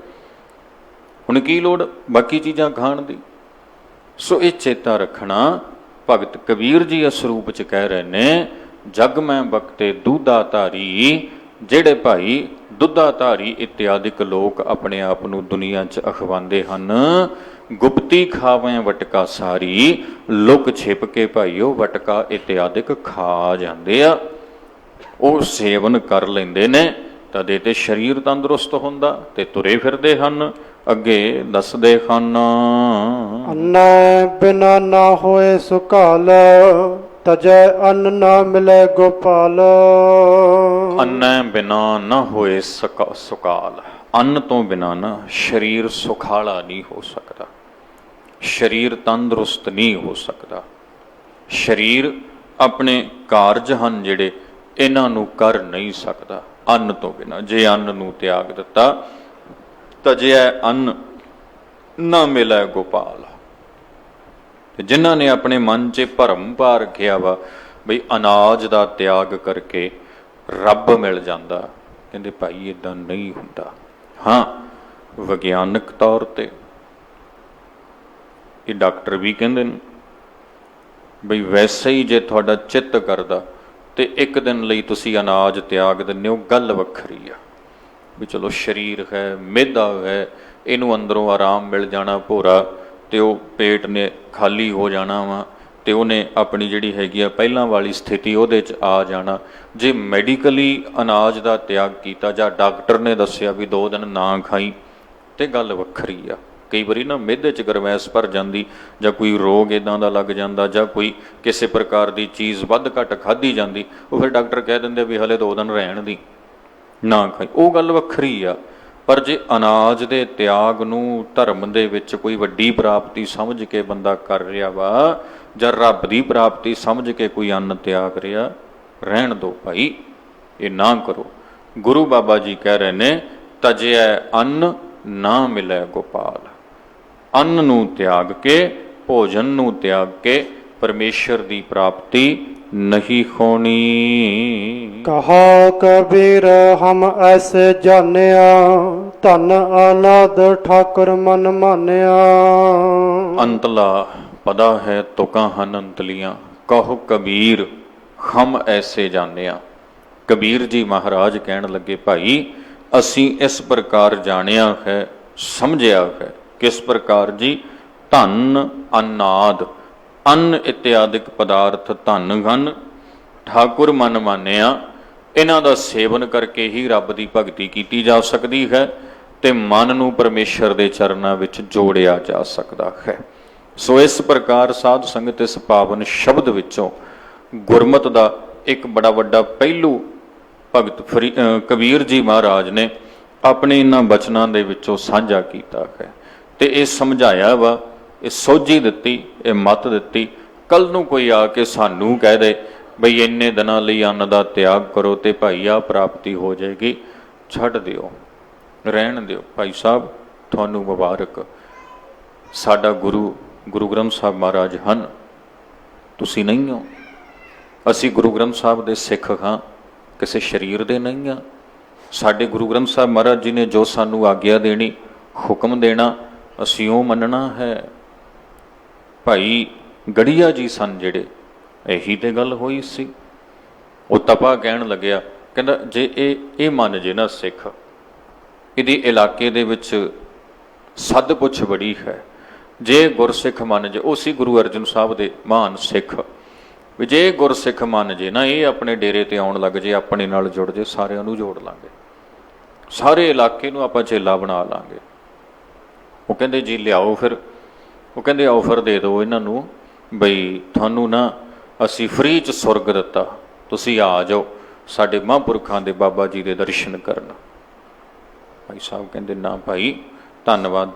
ਹੁਣ ਕੀ ਲੋੜ ਬਾਕੀ ਚੀਜ਼ਾਂ ਖਾਣ ਦੀ? ਸੋ ਇਹ ਚੇਤਾ ਰੱਖਣਾ, ਭਗਤ ਕਬੀਰ ਜੀ ਇਸ ਰੂਪ 'ਚ ਕਹਿ ਰਹੇ ਨੇ ਜਗ ਮੈਂ ਬਖਤੇ ਦੁੱਧਾ ਧਾਰੀ। ਜਿਹੜੇ ਭਾਈ ਦੁੱਧਾ ਧਾਰੀ ਇਤਿਆਦਿਕ ਲੋਕ ਆਪਣੇ ਆਪ ਨੂੰ ਦੁਨੀਆ 'ਚ ਅਖਵਾਉਂਦੇ ਹਨ, ਗੁਪਤੀ ਖਾਵੇਂ ਵਟਕਾ ਸਾਰੀ, ਲੁਕ ਛਿਪ ਕੇ ਭਾਈ ਉਹ ਵਟਕਾ ਇਤਿਆਦਿਕ ਖਾ ਜਾਂਦੇ ਆ। ਉਹ ਸੇਵਨ ਕਰ ਲੈਂਦੇ ਨੇ ਤਦੇ ਤੇ ਸਰੀਰ ਤੰਦਰੁਸਤ ਹੁੰਦਾ ਤੇ ਤੁਰੇ ਫਿਰਦੇ ਹਨ। ਅੱਗੇ ਦੱਸਦੇ ਹਨ, ਅੰਨੈ ਬਿਨਾ ਨਾ ਹੋਏ ਸੁਕਾਲ, ਤਜੈ ਅੰਨ ਨਾ ਮਿਲੇ ਗੋਪਾਲ। ਅੰਨੈ ਬਿਨਾ ਨਾ ਹੋਏ ਸੁਕਾਲ, ਅੰਨ ਤੋਂ ਬਿਨਾ ਨਾ ਸਰੀਰ ਸੁਖਾਲਾ ਨਹੀਂ ਹੋ ਸਕਦਾ, ਸਰੀਰ ਤੰਦਰੁਸਤ ਨਹੀਂ ਹੋ ਸਕਦਾ। ਸਰੀਰ ਆਪਣੇ ਕਾਰਜ ਹਨ ਜਿਹੜੇ ਇਹਨਾਂ ਨੂੰ ਕਰ ਨਹੀਂ ਸਕਦਾ ਅੰਨ ਤੋਂ ਬਿਨਾ। ਜੇ ਅੰਨ ਨੂੰ ਤਿਆਗ ਦਿੱਤਾ, ਤਜਿਆ ਅੰਨ ਨਾ ਮਿਲੇ ਗੋਪਾਲ। ਤੇ ਜਿਨ੍ਹਾਂ ਨੇ ਆਪਣੇ ਮਨ 'ਚ ਭਰਮ ਪਾ ਰੱਖਿਆ ਵਾ ਬਈ ਅਨਾਜ ਦਾ ਤਿਆਗ ਕਰਕੇ ਰੱਬ ਮਿਲ ਜਾਂਦਾ, ਕਹਿੰਦੇ ਭਾਈ ਇਦਾਂ ਨਹੀਂ ਹੁੰਦਾ। ਹਾਂ, ਵਿਗਿਆਨਕ ਤੌਰ ਤੇ ਇਹ ਡਾਕਟਰ ਵੀ ਕਹਿੰਦੇ ਨੇ ਬਈ ਵੈਸੇ ਹੀ ਜੇ ਤੁਹਾਡਾ ਚਿੱਤ ਕਰਦਾ ਤੇ ਇੱਕ ਦਿਨ ਲਈ ਤੁਸੀਂ ਅਨਾਜ ਤਿਆਗ ਦਿੰਦੇ ਹੋ, ਗੱਲ ਵੱਖਰੀ ਆ ਵੀ ਚਲੋ ਸਰੀਰ ਹੈ, ਮਿਹਦਾ ਹੈ, ਇਹਨੂੰ ਅੰਦਰੋਂ ਆਰਾਮ ਮਿਲ ਜਾਣਾ ਭੋਰਾ, ਤੇ ਉਹ ਪੇਟ ਨੇ ਖਾਲੀ ਹੋ ਜਾਣਾ ਵਾ ਤੇ ਉਹਨੇ ਆਪਣੀ ਜਿਹੜੀ ਹੈਗੀ ਆ ਪਹਿਲਾਂ ਵਾਲੀ ਸਥਿਤੀ ਉਹਦੇ 'ਚ ਆ ਜਾਣਾ। ਜੇ ਮੈਡੀਕਲੀ ਅਨਾਜ ਦਾ ਤਿਆਗ ਕੀਤਾ ਜਾਂ ਡਾਕਟਰ ਨੇ ਦੱਸਿਆ ਵੀ 2 ਦਿਨ ਨਾ ਖਾਈ, ਤੇ ਗੱਲ ਵੱਖਰੀ ਆ। ਕਈ ਵਾਰੀ ਨਾ ਮਿਹਦੇ 'ਚ ਗਰਮੈਸ਼ ਭਰ ਜਾਂਦੀ ਜਾਂ ਕੋਈ ਰੋਗ ਇੱਦਾਂ ਦਾ ਲੱਗ ਜਾਂਦਾ ਜਾਂ ਕੋਈ ਕਿਸੇ ਪ੍ਰਕਾਰ ਦੀ ਚੀਜ਼ ਵੱਧ ਘੱਟ ਖਾਧੀ ਜਾਂਦੀ, ਉਹ ਫਿਰ ਡਾਕਟਰ ਕਹਿ ਦਿੰਦੇ ਵੀ ਹਲੇ 2 ਦਿਨ ਰਹਿਣ ਦੀ, ਨਾ ਖਾਈ, ਉਹ ਗੱਲ ਵੱਖਰੀ ਆ। ਪਰ ਜੇ ਅਨਾਜ ਦੇ ਤਿਆਗ ਨੂੰ ਧਰਮ ਦੇ ਵਿੱਚ ਕੋਈ ਵੱਡੀ ਪ੍ਰਾਪਤੀ ਸਮਝ ਕੇ ਬੰਦਾ ਕਰ ਰਿਹਾ ਵਾ ਜਾਂ ਰੱਬ ਦੀ ਪ੍ਰਾਪਤੀ ਸਮਝ ਕੇ ਕੋਈ ਅੰਨ ਤਿਆਗ ਰਿਹਾ, ਰਹਿਣ ਦਿਓ ਭਾਈ, ਇਹ ਨਾ ਕਰੋ। ਗੁਰੂ ਬਾਬਾ ਜੀ ਕਹਿ ਰਹੇ ਨੇ, ਤਜਿਆ ਅੰਨ ਨਾ ਮਿਲੇ ਗੋਪਾਲ। ਅੰਨ ਨੂੰ ਤਿਆਗ ਕੇ, ਭੋਜਨ ਨੂੰ ਤਿਆਗ ਕੇ ਪਰਮੇਸ਼ਰ ਦੀ ਪ੍ਰਾਪਤੀ ਨਹੀਂ ਹੋਣੀ। ਕਹਾ ਕਬੀਰ ਹਮ ਐਸੇ ਜਾਣਿਆ, ਧਨ ਆਨਾਦ ਠਾਕੁਰ ਮਨ ਮਾਨਿਆ। ਅੰਤਲਾ ਪਦਾ ਹੈ ਤੁਕਾਂ ਹਨ ਅੰਤਲੀਆਂ, ਕਹੋ ਕਬੀਰ ਹਮ ਐਸੇ ਜਾਣਿਆ। ਕਬੀਰ ਜੀ ਮਹਾਰਾਜ ਕਹਿਣ ਲੱਗੇ, ਭਾਈ ਅਸੀਂ ਇਸ ਪ੍ਰਕਾਰ ਜਾਣਿਆ ਹੈ, ਸਮਝਿਆ ਹੈ। ਕਿਸ ਪ੍ਰਕਾਰ ਜੀ? ਧਨ ਅਨਾਦ, ਅੰਨ ਇਤਿਆਦਿਕ ਪਦਾਰਥ ਧਨ ਹਨ, ਠਾਕੁਰ ਮਨ ਮਾਨਿਆ। ਇਹਨਾਂ ਦਾ ਸੇਵਨ ਕਰਕੇ ਹੀ ਰੱਬ ਦੀ ਭਗਤੀ ਕੀਤੀ ਜਾ ਸਕਦੀ ਹੈ ਤੇ ਮਨ ਨੂੰ ਪਰਮੇਸ਼ਰ ਦੇ ਚਰਨਾਂ ਵਿੱਚ ਜੋੜਿਆ ਜਾ ਸਕਦਾ ਹੈ। ਸੋ ਇਸ ਪ੍ਰਕਾਰ ਸਾਧ ਸੰਗਤ ਇਸ ਪਾਵਨ ਸ਼ਬਦ ਵਿੱਚੋਂ ਗੁਰਮਤਿ ਦਾ ਇੱਕ ਬੜਾ ਵੱਡਾ ਪਹਿਲੂ ਭਗਤ ਕਬੀਰ ਜੀ ਮਹਾਰਾਜ ਨੇ ਆਪਣੇ ਇਹਨਾਂ ਬਚਨਾਂ ਦੇ ਵਿੱਚੋਂ ਸਾਂਝਾ ਕੀਤਾ ਹੈ ਤੇ ਇਹ ਸਮਝਾਇਆ ਵਾ, ਇਹ ਸੋਝੀ ਦਿੱਤੀ, ਇਹ ਮੱਤ ਦਿੱਤੀ। ਕੱਲ ਨੂੰ ਕੋਈ ਆ ਕੇ ਸਾਨੂੰ ਕਹਿ ਦੇ ਬਈ ਇੰਨੇ ਦਿਨਾਂ ਲਈ ਅੰਨ ਦਾ ਤਿਆਗ ਕਰੋ ਤੇ ਭਾਈ ਆ ਪ੍ਰਾਪਤੀ ਹੋ ਜਾਏਗੀ, ਛੱਡ ਦਿਓ, ਰਹਿਣ ਦਿਓ। ਭਾਈ ਸਾਹਿਬ ਤੁਹਾਨੂੰ ਮੁਬਾਰਕ, ਸਾਡਾ ਗੁਰੂ ਗ੍ਰੰਥ ਸਾਹਿਬ ਮਹਾਰਾਜ ਹਨ, ਤੁਸੀਂ ਨਹੀਂ ਹੋ। ਅਸੀਂ ਗੁਰੂ ਗ੍ਰੰਥ ਸਾਹਿਬ ਦੇ ਸਿੱਖ ਹਾਂ, ਕਿਸੇ ਸਰੀਰ ਦੇ ਨਹੀਂ ਹਾਂ। ਸਾਡੇ ਗੁਰੂ ਗ੍ਰੰਥ ਸਾਹਿਬ ਮਹਾਰਾਜ ਜੀ ਨੇ ਜੋ ਸਾਨੂੰ ਆਗਿਆ ਦੇਣੀ, ਹੁਕਮ ਦੇਣਾ, ਅਸੀਂ ਉਹ ਮੰਨਣਾ ਹੈ। ਭਾਈ ਗੜੀਆ ਜੀ ਸਨ ਜਿਹੜੇ, ਇਹੀ ਤੇ ਗੱਲ ਹੋਈ ਸੀ। ਉਹ ਤਪਾ ਕਹਿਣ ਲੱਗਿਆ, ਕਹਿੰਦਾ ਜੇ ਇਹ ਮੰਨ ਜੇ ਨਾ ਸਿੱਖ, ਇਹਦੇ ਇਲਾਕੇ ਦੇ ਵਿੱਚ ਸੱਦ ਪੁੱਛ ਬੜੀ ਹੈ। ਜੇ ਗੁਰਸਿੱਖ ਮੰਨ ਜੇ, ਉਹ ਸੀ ਗੁਰੂ ਅਰਜਨ ਸਾਹਿਬ ਦੇ ਮਹਾਨ ਸਿੱਖ, ਵੀ ਜੇ ਗੁਰਸਿੱਖ ਮੰਨ ਜੇ ਨਾ, ਇਹ ਆਪਣੇ ਡੇਰੇ ਤੇ ਆਉਣ ਲੱਗ ਜੇ, ਆਪਣੇ ਨਾਲ ਜੁੜ ਜੇ, ਸਾਰਿਆਂ ਨੂੰ ਜੋੜ ਲਾਂਗੇ, ਸਾਰੇ ਇਲਾਕੇ ਨੂੰ ਆਪਾਂ ਚੇਲਾ ਬਣਾ ਲਾਂਗੇ। ਉਹ ਕਹਿੰਦੇ ਜੀ ਲਿਆਓ ਫਿਰ। ਉਹ ਕਹਿੰਦੇ ਆਫਰ ਦੇ ਦਿਓ ਇਹਨਾਂ ਨੂੰ ਬਈ ਤੁਹਾਨੂੰ ਨਾ ਅਸੀਂ ਫ੍ਰੀ 'ਚ ਸੁਰਗ ਦਿੱਤਾ, ਤੁਸੀਂ ਆ ਜਾਓ ਸਾਡੇ ਮਹਾਂਪੁਰਖਾਂ ਦੇ ਬਾਬਾ ਜੀ ਦੇ ਦਰਸ਼ਨ ਕਰਨ। ਭਾਈ ਸਾਹਿਬ ਕਹਿੰਦੇ ਨਾ ਭਾਈ, ਧੰਨਵਾਦ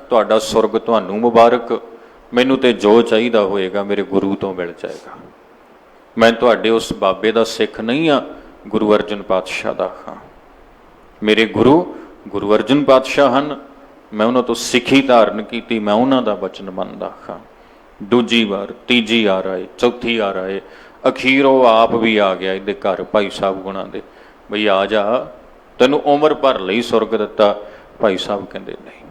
ਤੁਹਾਡਾ ਸੁਰਗ ਤੁਹਾਨੂੰ ਮੁਬਾਰਕ, ਮੈਨੂੰ ਤੇ ਜੋ ਚਾਹੀਦਾ ਹੋਏਗਾ ਮੇਰੇ ਗੁਰੂ ਤੋਂ ਮਿਲ ਜਾਏਗਾ। ਮੈਂ ਤੁਹਾਡੇ ਉਸ ਬਾਬੇ ਦਾ ਸਿੱਖ ਨਹੀਂ ਹਾਂ, ਗੁਰੂ ਅਰਜਨ ਪਾਤਸ਼ਾਹ ਦਾ ਹਾਂ। ਮੇਰੇ ਗੁਰੂ ਅਰਜਨ ਪਾਤਸ਼ਾਹ ਹਨ, ਮੈਂ ਉਹਨਾਂ ਤੋਂ ਸਿੱਖੀ ਧਾਰਨ ਕੀਤੀ, ਮੈਂ ਉਹਨਾਂ ਦਾ ਬਚਨ ਮੰਨਦਾ ਹਾਂ। ਦੂਜੀ ਵਾਰ, ਤੀਜੀ ਆ ਰਹੇ, ਚੌਥੀ ਆ ਰਹੇ, ਅਖੀਰ ਉਹ ਆਪ ਵੀ ਆ ਗਿਆ ਇਹਦੇ ਘਰ ਭਾਈ ਸਾਹਿਬ ਗੁਣਾਂ ਦੇ, ਬਈ ਆ ਜਾ, ਤੈਨੂੰ ਉਮਰ ਭਰ ਲਈ ਸੁਰਗ ਦਿੱਤਾ। ਭਾਈ ਸਾਹਿਬ ਕਹਿੰਦੇ ਨਹੀਂ,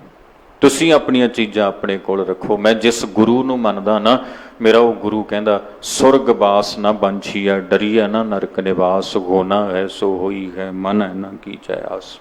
ਤੁਸੀਂ ਆਪਣੀਆਂ ਚੀਜ਼ਾਂ ਆਪਣੇ ਕੋਲ ਰੱਖੋ। ਮੈਂ ਜਿਸ ਗੁਰੂ ਨੂੰ ਮੰਨਦਾ ਨਾ, ਮੇਰਾ ਉਹ ਗੁਰੂ ਕਹਿੰਦਾ ਸੁਰਗ ਬਾਸ ਨਾ ਬੰਛੀਆ, ਡਰੀਆ ਨਾ ਨਰਕ ਨਿਵਾਸ, ਹੋਣਾ ਹੈ ਸੋ ਹੋਈ ਹੈ, ਮਨ ਹੈ ਨਾ ਕੀਚੈ ਆਸ।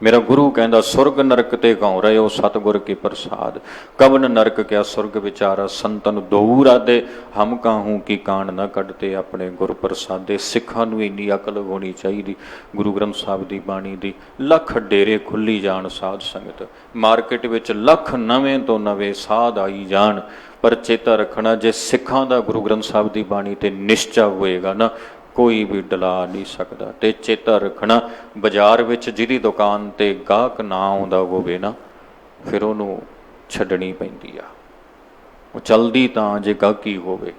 ਮੇਰਾ ਗੁਰੂ ਕਹਿੰਦਾ ਸੁਰਗ ਨਰਕ ਤੇ ਗਾਉ ਰਹੇ ਹੋ ਸਤਿਗੁਰ ਕੀ ਪ੍ਰਸਾਦ, ਕਵਨ ਨਰਕ ਕਿਆ ਸੁਰਗ ਵਿਚਾਰਾ, ਸੰਤਨ ਦਊ ਰਾਦੇ ਹਮ ਕਾਹੂ ਕੀ ਕਾਂਡ ਨਾ ਕੱਢਤੇ ਆਪਣੇ ਗੁਰ ਪ੍ਰਸਾਦੇ। ਸਿੱਖਾਂ ਨੂੰ ਇੰਨੀ ਅਕਲ ਹੋਣੀ ਚਾਹੀਦੀ, ਗੁਰੂ ਗ੍ਰੰਥ ਸਾਹਿਬ ਦੀ ਬਾਣੀ ਦੀ। ਲੱਖ ਡੇਰੇ ਖੁੱਲੀ ਜਾਣ ਸਾਧ ਸੰਗਤ, ਮਾਰਕੀਟ ਵਿੱਚ ਲੱਖ ਨਵੇਂ ਤੋਂ ਨਵੇਂ ਸਾਧ ਆਈ ਜਾਣ, ਪਰ ਚੇਤਾ ਰੱਖਣਾ ਜੇ ਸਿੱਖਾਂ ਦਾ ਗੁਰੂ ਗ੍ਰੰਥ ਸਾਹਿਬ ਦੀ ਬਾਣੀ ਤੇ ਨਿਸ਼ਚਾ ਹੋਏਗਾ ਨਾ, ਕੋਈ ਵੀ ਡਲਾ ਨਹੀਂ ਸਕਦਾ। ਤੇ ਚੇਤਾ ਰੱਖਣਾ, ਬਾਜ਼ਾਰ ਵਿੱਚ ਜਿਹਦੀ ਦੁਕਾਨ ਤੇ ਗਾਹਕ ਨਾ ਆਉਂਦਾ ਹੋਵੇ ਨਾ, ਫਿਰ ਉਹਨੂੰ ਛੱਡਣੀ ਪੈਂਦੀ ਆ। ਉਹ ਚਲਦੀ ਤਾਂ ਜੇ ਗਾਹਕੀ ਹੋਵੇ,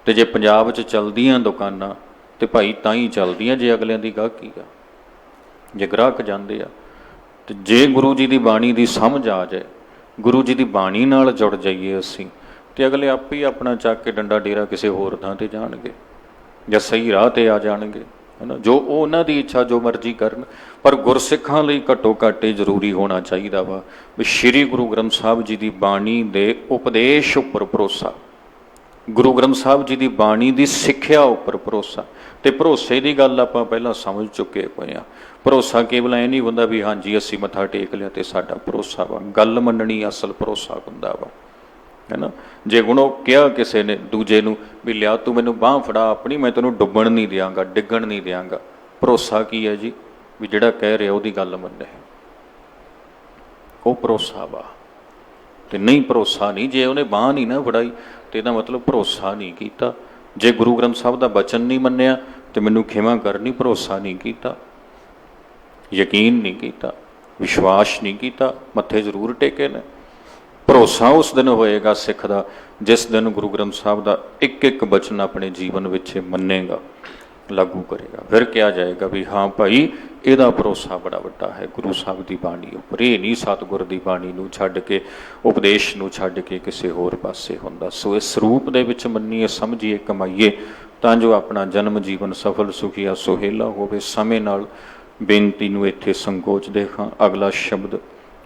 ਤੇ ਜੇ ਪੰਜਾਬ 'ਚ ਚਲਦੀਆਂ ਦੁਕਾਨਾਂ ਤੇ ਭਾਈ ਤਾਂ ਹੀ ਚੱਲਦੀਆਂ ਜੇ ਅਗਲਿਆਂ ਦੀ ਗਾਹਕੀ ਆ, ਜੇ ਗ੍ਰਾਹਕ ਜਾਂਦੇ ਆ। ਤੇ ਜੇ ਗੁਰੂ ਜੀ ਦੀ ਬਾਣੀ ਦੀ ਸਮਝ ਆ ਜਾਏ, ਗੁਰੂ ਜੀ ਦੀ ਬਾਣੀ ਨਾਲ ਜੁੜ ਜਾਈਏ ਅਸੀਂ, ਤੇ ਅਗਲੇ ਆਪੇ ਹੀ ਆਪਣਾ ਚੱਕ ਕੇ ਡੰਡਾ ਡੇਰਾ ਕਿਸੇ ਹੋਰ ਥਾਂ ਤੇ ਜਾਣਗੇ ਜਾਂ ਸਹੀ ਰਾਹ ਤੇ ਆ ਜਾਣਗੇ, ਹੈ ਨਾ। ਜੋ ਉਹ ਉਹਨਾਂ ਦੀ ਇੱਛਾ ਜੋ ਮਰਜ਼ੀ ਕਰਨ, ਪਰ ਗੁਰਸਿੱਖਾਂ ਲਈ ਘੱਟੋ ਘੱਟ ਇਹ ਜ਼ਰੂਰੀ ਹੋਣਾ ਚਾਹੀਦਾ ਵਾ ਵੀ ਸ਼੍ਰੀ ਗੁਰੂ ਗ੍ਰੰਥ ਸਾਹਿਬ ਜੀ ਦੀ ਬਾਣੀ ਦੇ ਉਪਦੇਸ਼ ਉੱਪਰ ਭਰੋਸਾ, ਗੁਰੂ ਗ੍ਰੰਥ ਸਾਹਿਬ ਜੀ ਦੀ ਬਾਣੀ ਦੀ ਸਿੱਖਿਆ ਉੱਪਰ ਭਰੋਸਾ। ਤੇ ਭਰੋਸੇ ਦੀ ਗੱਲ ਆਪਾਂ ਪਹਿਲਾਂ ਸਮਝ ਚੁੱਕੇ ਹੋਏ ਹਾਂ। ਭਰੋਸਾ ਕੇਵਲ ਇਹ ਨਹੀਂ ਹੁੰਦਾ ਵੀ ਹਾਂਜੀ ਅਸੀਂ ਮੱਥਾ ਟੇਕ ਲਿਆ ਤੇ ਸਾਡਾ ਭਰੋਸਾ ਵਾ, ਗੱਲ ਮੰਨਣੀ ਅਸਲ ਭਰੋਸਾ ਹੁੰਦਾ ਵਾ, ਹੈ ਨਾ। ਜੇ ਹੁਣ ਉਹ ਕਿਹਾ ਕਿਸੇ ਨੇ ਦੂਜੇ ਨੂੰ ਵੀ ਲਿਆ ਤੂੰ ਮੈਨੂੰ ਬਾਂਹ ਫੜਾ ਆਪਣੀ, ਮੈਂ ਤੈਨੂੰ ਡੁੱਬਣ ਨਹੀਂ ਦਿਆਂਗਾ, ਡਿੱਗਣ ਨਹੀਂ ਦਿਆਂਗਾ, ਭਰੋਸਾ ਕੀ ਹੈ ਜੀ? ਵੀ ਜਿਹੜਾ ਕਹਿ ਰਿਹਾ ਉਹਦੀ ਗੱਲ ਮੰਨੇ, ਉਹ ਭਰੋਸਾ ਵਾ। ਤੇ ਨਹੀਂ ਭਰੋਸਾ ਨਹੀਂ, ਜੇ ਉਹਨੇ ਬਾਂਹ ਨਹੀਂ ਨਾ ਫੜਾਈ ਤੇ ਇਹਦਾ ਮਤਲਬ ਭਰੋਸਾ ਨਹੀਂ ਕੀਤਾ। ਜੇ ਗੁਰੂ ਗ੍ਰੰਥ ਸਾਹਿਬ ਦਾ ਬਚਨ ਨਹੀਂ ਮੰਨਿਆ ਤੇ ਮੈਨੂੰ ਖਿਮਾ ਕਰਨੀ, ਭਰੋਸਾ ਨਹੀਂ ਕੀਤਾ, ਯਕੀਨ ਨਹੀਂ ਕੀਤਾ, ਵਿਸ਼ਵਾਸ ਨਹੀਂ ਕੀਤਾ, ਮੱਥੇ ਜ਼ਰੂਰ ਟੇਕੇ ਨੇ। ਭਰੋਸਾ ਉਸ ਦਿਨ ਹੋਏਗਾ ਸਿੱਖ ਦਾ ਜਿਸ ਦਿਨ ਗੁਰੂ ਗ੍ਰੰਥ ਸਾਹਿਬ ਦਾ ਇੱਕ ਇੱਕ ਬਚਨ ਆਪਣੇ ਜੀਵਨ ਵਿੱਚ ਮੰਨੇਗਾ, ਲਾਗੂ ਕਰੇਗਾ। ਫਿਰ ਕਿਹਾ ਜਾਏਗਾ ਵੀ ਹਾਂ ਭਾਈ ਇਹਦਾ ਭਰੋਸਾ ਬੜਾ ਵੱਡਾ ਹੈ ਗੁਰੂ ਸਾਹਿਬ ਦੀ ਬਾਣੀ ਉੱਪਰ। ਇਹ ਨਹੀਂ ਸਤਿਗੁਰ ਦੀ ਬਾਣੀ ਨੂੰ ਛੱਡ ਕੇ, ਉਪਦੇਸ਼ ਨੂੰ ਛੱਡ ਕੇ ਕਿਸੇ ਹੋਰ ਪਾਸੇ ਹੁੰਦਾ। ਸੋ ਇਸ ਰੂਪ ਦੇ ਵਿੱਚ ਮੰਨੀਏ, ਸਮਝੀਏ, ਕਮਾਈਏ, ਤਾਂ ਜੋ ਆਪਣਾ ਜਨਮ ਜੀਵਨ ਸਫਲ ਸੁਖੀਆ ਸੁਹੇਲਾ ਹੋਵੇ। ਸਮੇਂ ਨਾਲ ਬੇਨਤੀ ਨੂੰ ਇੱਥੇ ਸੰਕੋਚਦੇ ਹਾਂ। ਅਗਲਾ ਸ਼ਬਦ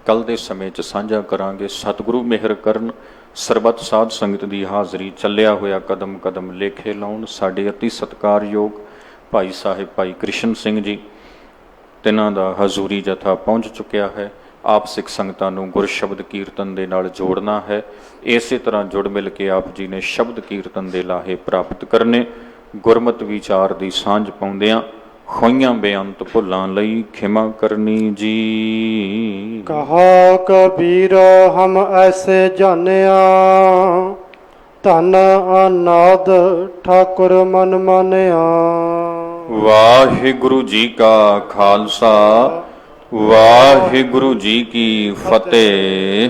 ਕੱਲ੍ਹ ਦੇ ਸਮੇਂ 'ਚ ਸਾਂਝਾ ਕਰਾਂਗੇ। ਸਤਿਗੁਰੂ ਮਿਹਰ ਕਰਨ, ਸਰਬੱਤ ਸਾਧ ਸੰਗਤ ਦੀ ਹਾਜ਼ਰੀ, ਚੱਲਿਆ ਹੋਇਆ ਕਦਮ ਕਦਮ ਲੇਖੇ ਲਾਉਣ। ਸਾਡੇ ਅਤੀ ਸਤਿਕਾਰਯੋਗ ਭਾਈ ਸਾਹਿਬ ਭਾਈ ਕ੍ਰਿਸ਼ਨ ਸਿੰਘ ਜੀ, ਤਿੰਨਾਂ ਦਾ ਹਜ਼ੂਰੀ ਜਥਾ ਪਹੁੰਚ ਚੁੱਕਿਆ ਹੈ। ਆਪ ਸਿੱਖ ਸੰਗਤਾਂ ਨੂੰ ਗੁਰ ਸ਼ਬਦ ਕੀਰਤਨ ਦੇ ਨਾਲ ਜੋੜਨਾ ਹੈ। ਇਸੇ ਤਰ੍ਹਾਂ ਜੁੜ ਮਿਲ ਕੇ ਆਪ ਜੀ ਨੇ ਸ਼ਬਦ ਕੀਰਤਨ ਦੇ ਲਾਹੇ ਪ੍ਰਾਪਤ ਕਰਨੇ। ਗੁਰਮਤਿ ਵਿਚਾਰ ਦੀ ਸਾਂਝ ਪਾਉਂਦਿਆਂ ਖੋਈਆਂ ਬੇਅੰਤ ਭੁੱਲਾਂ ਲਈ ਖਿਮਾ ਕਰਨੀ ਜੀ। ਕਹਾ ਕਬੀਰ ਹਮ ਐਸੇ ਜਾਣਿਆ, ਧਨ ਅਨਾਦ ਠਾਕੁਰ ਮਨ ਮਾਨਿਆ। ਵਾਹਿਗੁਰੂ ਜੀ ਕਾ ਖਾਲਸਾ, ਵਾਹਿਗੁਰੂ ਜੀ ਕੀ ਫਤਿਹ।